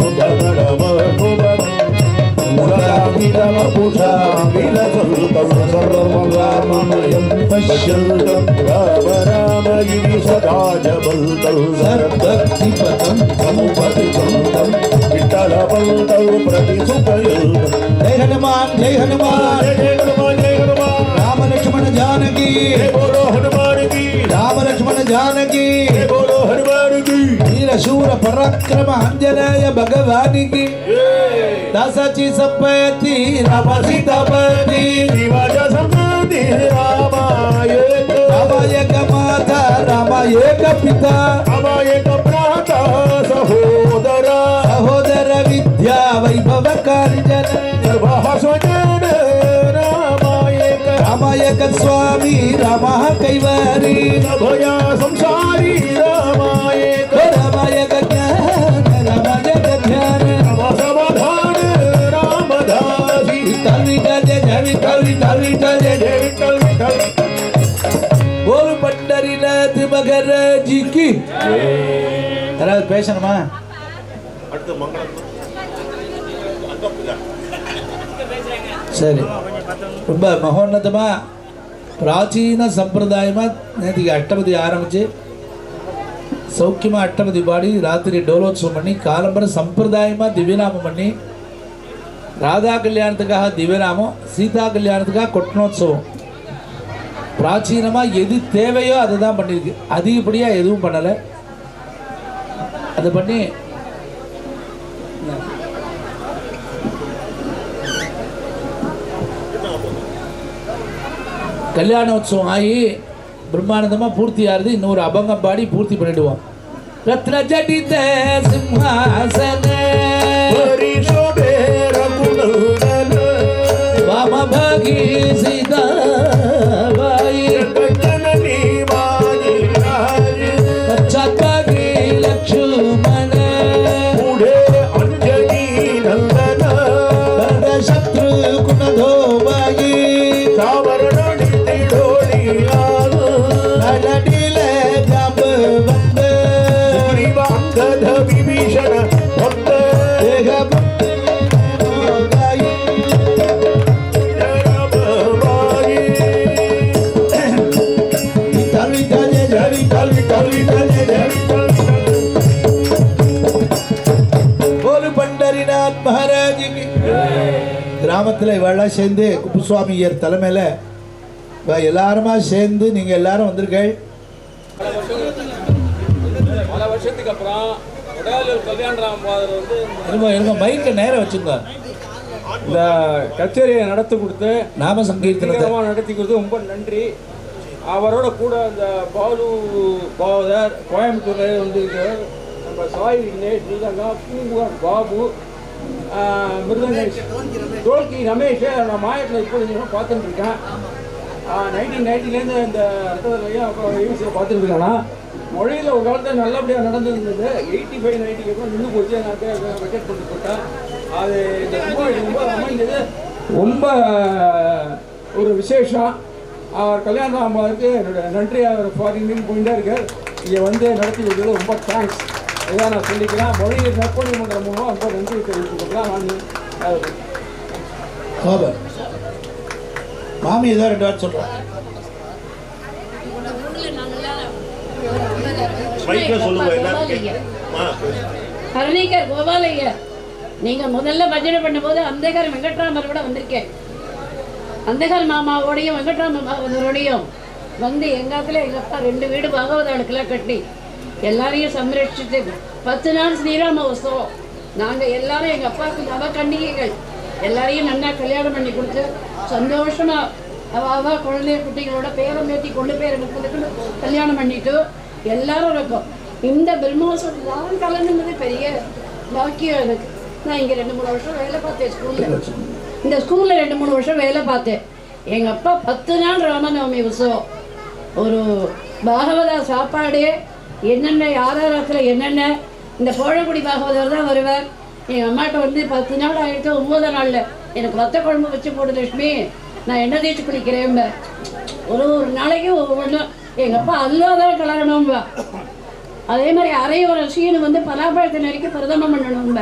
ಮುರಾಗಿರಮ ಪುಷಾಗಿರಸಂತಂ ಸರ್ವಮಗಾಮಮಯಂ ಪಶ್ಯಂತಂ ರಾಮ ರಾಮ ಗಿರಿ ಸದಾಜಬಲ್ತಂ ಸರ್ವಭಕ್ತಿಪತಂ ಸಮುಪತಿತಂ ವಿಠಲಬಲ್ತಂ ಪ್ರತಿಸುಪಯುಲ್ತಂ ಜಯ ಹನುಮಾನ್ ಜಯ ಹನುಮಾನ್ ಜಯ ಹನುಮಾನ್ ಜಯ ಹನುಮಾನ್ ರಾಮ ಲಕ್ಷ್ಮಣ ಜಾನಕಿ ಜಯ ಬೋಲೋ ಹನುಮಾನ್ ಕಿ ರಾಮ ಲಕ್ಷ್ಮಣ ಜಾನಕಿ ಜಯ ಬೋಲೋ ಹನುಮಾನ್ ಕಿ ವೀರ ಶೂರ ಪರಾಕ್ರಮ ಆಂಜನೇಯ ಭಗವಾನಿಗೆ ದಾಸಾಚಿ ಸಪ್ಪಯತಿ ರಾಮ ಸೀತಾಪತಿ ಶಿವಾಜ ಸಂಬಂಧಿ ರಾಮಾಯಕ ರಾಮಾಯಕ ಮಾತಾ ರಾಮ ಏಕ ಪಿತಾ ರಾಮಾಯಕ ಭ್ರಾತ ಸಹೋದರ ಸಹೋದರ ವಿದ್ಯಾ ವೈಭವ ಕಾಂಜನ ಸರ್ವ ಸ್ವಜನ ರಾಮಾಯಕ ರಾಮಾಯಕ ಸ್ವಾಮಿ ರಾಮ ಕೈವಾರಿ ಭಯ ಸಂಸಾರಿ ರಾಮಾಯಕ ರಾಮಾಯಕ ಜ್ಞಾನ ರಾಮಾಯಕ ಧ್ಯಾನ ರಾಮ ಸಮಾಧಾನ ರಾಮದಾಸಿ बोल पंडरीनाथ महाराज की யாராவது பேசணுமா சரி ரொம்ப மகோன்னதமா பிராச்சீன சம்பிரதாயமா நேற்றுக்கு அட்டபதி ஆரம்பிச்சு சௌக்கியமா அட்டபதி பாடி ராத்திரி டோலோத்சவம் பண்ணி காலம்பர சம்பிரதாயமா திவ்யநாமம் பண்ணி ராதா கல்யாணத்துக்காக திவ்யநாமம் சீதா கல்யாணத்துக்காக கொட்டனோத்சவம் பிராச்சீனமாக எது தேவையோ அதை தான் பண்ணியிருக்கு அதிகப்படியாக எதுவும் பண்ணலை அதை பண்ணி கல்யாணோத்சவம் ஆகி பிரம்மானந்தமாக பூர்த்தி ஆகுது இன்னொரு அபங்கம் பாடி பூர்த்தி பண்ணிடுவோம் ரத்ன ஜடித சிம்ஹாசன வாமபாகி சீதாபாயி பச்சாத்பாகி லக்ஷ்மண சத்ரு குணதோபாயி நடடில ஜாப வந்த விபீஷண பக்த கிராமத்தில் இவெல்லாம் சேர்ந்து குப்புசுவாமி ஐயர் தலைமையில் இப்போ எல்லாருமா சேர்ந்து நீங்கள் எல்லாரும் வந்திருக்கீள். பல வருஷத்துக்கு அப்புறம் உடையாளூர் கல்யாணராம் ஃபாதர் வந்து இருங்க மைக்கை நேரம் வச்சுங்க. இந்த கச்சேரியை நடத்தி கொடுத்து நாம சங்கீர்த்தனத்தை நடத்தி கொடுத்து ரொம்ப நன்றி. அவரோட கூட இந்த பாலு பாவதர் கோயம்புத்தூரில் வந்து நம்ம சாய் விக்னேஷ் மிருதங்கம் பூங்குவார் பாபு மிருதங்கேஷ் டோல்கி ரமேஷ் நான் மாயத்தில் இப்போ பார்த்துட்டு இருக்கேன். 1990லேருந்து இந்த ரத்தத்தையும் அப்புறம் யூஸில் பார்த்துட்டு இருக்கேன்னா மொழியில் ஒரு காலத்தில் நல்லபடியாக நடந்துருந்தது. 85, 90 அப்புறம் நின்று போச்சு. நான் வெக்கெட் பண்ணி போட்டேன். அது ரொம்ப ரொம்ப அமைந்தது. ரொம்ப ஒரு விசேஷம். அவர் கல்யாணம் ஆகும்போது என்னோட நன்றி. அவர் ஃபாரின் போயிட்டே இருக்கார். இங்கே வந்து நடத்தி கொடுத்தது ரொம்ப தேங்க்ஸ். இதான் நான் சொல்லிக்கிறேன். மொழியை நற்பணி மன்றம் மூலமாக ரொம்ப நன்றி தெரிவித்துக்கலாம். கோபர் மாமி ஏதோ 2 வாரம் சொல்கிறேன். கருணீகர் கோபாலையர், நீங்க முதல்ல பஜனை பண்ணும்போது அந்தகர் வெங்கட்ராமர் கூட வந்திருக்கேன். அந்தகர் மாமாவோடையும் வெங்கட்ராம பாகவதரோடையும் வந்து எங்காத்துல எங்க அப்பா 2 வீடு பாகவதாளுக்கெல்லாம் கட்டி எல்லாரையும் சம்ரட்சித்து 10 நாள் ஸ்ரீராம உற்சவம். நாங்க எல்லாரும் எங்க அப்பாவுக்கு நவ கன்னிகைகள் எல்லாரையும் நல்லா கல்யாணம் பண்ணி கொடுத்து சந்தோஷமா அவ குழந்தைய குட்டிகளோட பேரம் பேத்தி கொண்டு பேர் கல்யாணம் பண்ணிட்டு எல்லாரும் இருக்கும். இந்த பிரம்மோத்சவம் நான் கலந்துனது பெரிய பாக்கியம் எனக்கு. நான் இங்கே 2-3 வருஷம் வேலை பார்த்தேன் ஸ்கூலில். இந்த ஸ்கூலில் 2-3 வருஷம் வேலை பார்த்தேன். எங்கள் அப்பா 10 நாள் ராமநவமி உற்சவம். ஒரு பாகவதா சாப்பாடு என்னென்ன ஆதாரத்தில் என்னென்ன இந்த கோழக்குடி பாகவதர் தான் வருவார். எங்கள் அம்மாட்ட வந்து 10 நாள் ஆகிட்டு 9 நாளில் எனக்கு வத்த குழம்பு வச்சு போடு லட்சுமி, நான் எண்ணெய் தேய்ச்சி குளிக்கிறேன். ஒரு நாளைக்கு ஒவ்வொன்று எங்கள் அப்பா அல்லாதான் கலரணும்பா. அதே மாதிரி அரையோர சீனு வந்து பலாப்பழத்தை நறுக்கி பிரதமம் பண்ணணும்ப.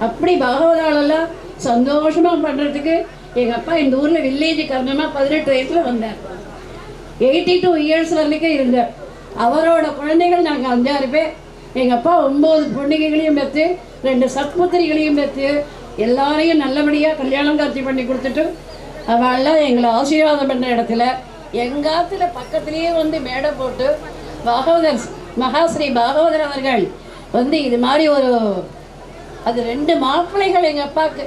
அப்படி பாகவதாலெல்லாம் சந்தோஷமாக பண்ணுறதுக்கு எங்கள் அப்பா இந்த ஊரில் வில்லேஜ் காரணமாக 18 வயசில் வந்தார். 82 இயர்ஸ் வரைக்கும் இருந்தார். அவரோட குழந்தைகள் நாங்கள் 5-6 பேர். எங்கள் அப்பா 9 பொண்ணுகளையும் பெற்று 2 சத்புத்திரிகளையும் பெற்று எல்லாரையும் நல்லபடியாக கல்யாணம் காட்சி பண்ணி கொடுத்துட்டு அவெல்லாம் எங்களை ஆசீர்வாதம் பண்ண இடத்துல எங்காத்துல பக்கத்துலேயே வந்து மேடை போட்டு பாகவதர் மகாஸ்ரீ பாகவதர் அவர்கள் வந்து இது மாதிரி ஒரு அது 2 மாப்பிள்ளைகள் எங்கள் அப்பாவுக்கு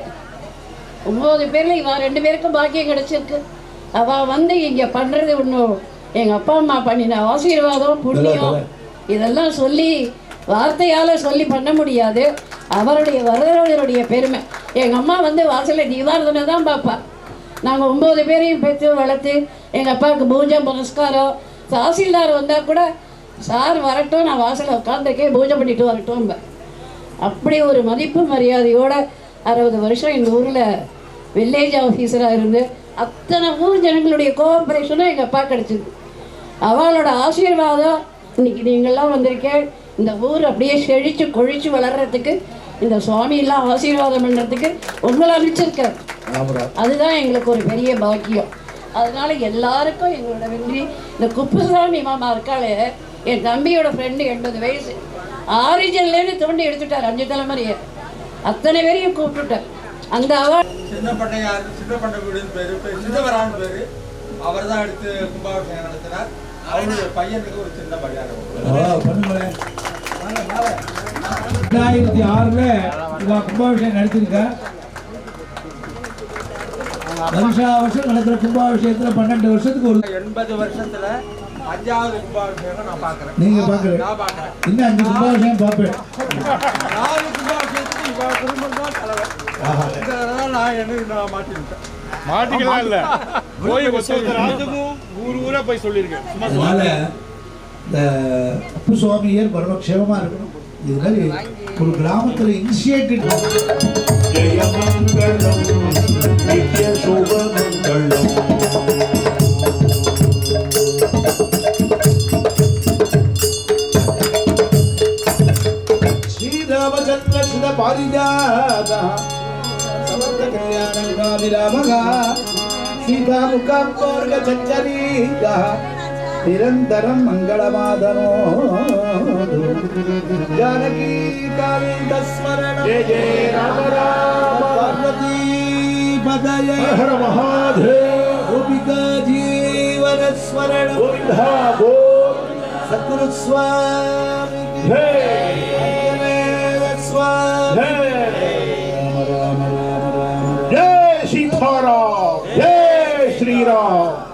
9 பேரில் இவன் 2 பேருக்கும் பாக்கியம் கிடச்சிருக்கு. அவள் வந்து இங்கே பண்ணுறது ஒன்றும் எங்கள் அப்பா அம்மா பண்ணின ஆசீர்வாதம் புண்ணியம் இதெல்லாம் சொல்லி வார்த்தையால் சொல்லி பண்ண முடியாது. அவருடைய வரதருடைய பெருமை. எங்கள் அம்மா வந்து வாசலில் தீபாரதனை தான் பார்ப்பா. நாங்கள் 9 பேரையும் பெற்று வளர்த்து எங்கள் அப்பாவுக்கு பூஜை புனஸ்காரம். தாசில்தார் வந்தால் கூட சார் வரட்டும், நான் வாசலில் உட்காந்துருக்கேன், பூஜை பண்ணிட்டு வரட்டும். அப்படி ஒரு மதிப்பு மரியாதையோட 60 வருஷம் எங்கள் ஊரில் வில்லேஜ் ஆஃபீஸராக இருந்து அத்தனை ஊர் ஜனங்களுடைய கோஆப்ரேஷனும் எங்கள் அப்பா கிடச்சிது. அவளோட ஆசீர்வாதம் இன்னைக்கு நீங்கள்லாம் வந்திருக்கேன். இந்த ஊர் அப்படியே செழித்து கொழித்து வளர்கிறதுக்கு இந்த சுவாமியெல்லாம் ஆசீர்வாதம் பண்ணுறதுக்கு உங்களை அனுப்பிச்சிருக்கார். அதுதான் எங்களுக்கு ஒரு பெரிய பாக்கியம். அதனால எல்லாருக்கும் எங்களோட நன்றி. இந்த குப்புசாமி மாமா இருக்காளே, என் தம்பியோட ஃப்ரெண்டு 80 வயசு ஆரிஜன்லேருந்து தோண்டி எடுத்துட்டார் 5 தலைமுறையை. அத்தனை பேரையும் கூப்பிட்டுட்டார். அந்த அவார்டு சின்ன பண்ணையார் சின்ன பண்ண வீடுன்னு பேரு சின்னவரான்னு பேரு. அவர் தான் எடுத்து கும்பாபிஷேகம் நடத்தினார். அவருடைய பையனுக்கு ஒரு சின்ன பரிகாரம் 2006 கும்பாபிஷேகம் நடத்திருக்கா. வருஷம் நடக்கிற கும்பாபிஷேகத்தில் 12 வருஷத்துக்கு ஒரு 80 வருஷத்துல 5வது கும்பாபிஷேகம் நான் பார்க்குறேன். நீங்க பார்க்குறேன். நான் பார்க்குறேன். இன்னும் 5 கும்பாபிஷேகம் பார்ப்பேன். 4 கும்பாபிஷேகத்துக்கு இவ குடும்பம் தான் தலைவர். இதனால நான் மாட்டிக்கிட்டேன். மாட்டிக்கலாம் இல்ல, போய் ராஜமும் ஊரா போய் சொல்லியிருக்கேன். அதனால இந்த அப்பு சுவாமியர் பரமக்ஷேமமா இருக்கணும். இது மாதிரி ஒரு கிராமத்தில் இனிஷியேட்டிவ் ஜெயமங்கலம் நித்ய சுபமங்கலம். ஸ்ரீராமச்சந்திர சுத பாரிஜாத சமர்த்த கல்யாண குணாபிராமகா சீதா முகாம்போர்க சச்சரீகா நிரந்தரம் மங்களமாதனோ जानकी कालिंद स्मरण जय जय राम राम पार्वती पदये हर महादेव गोपिका जीवन ईश्वर स्मरण गोविंदा बोल सद्गुरु स्वामी जय स्वामी जय सीताराम जय श्री राम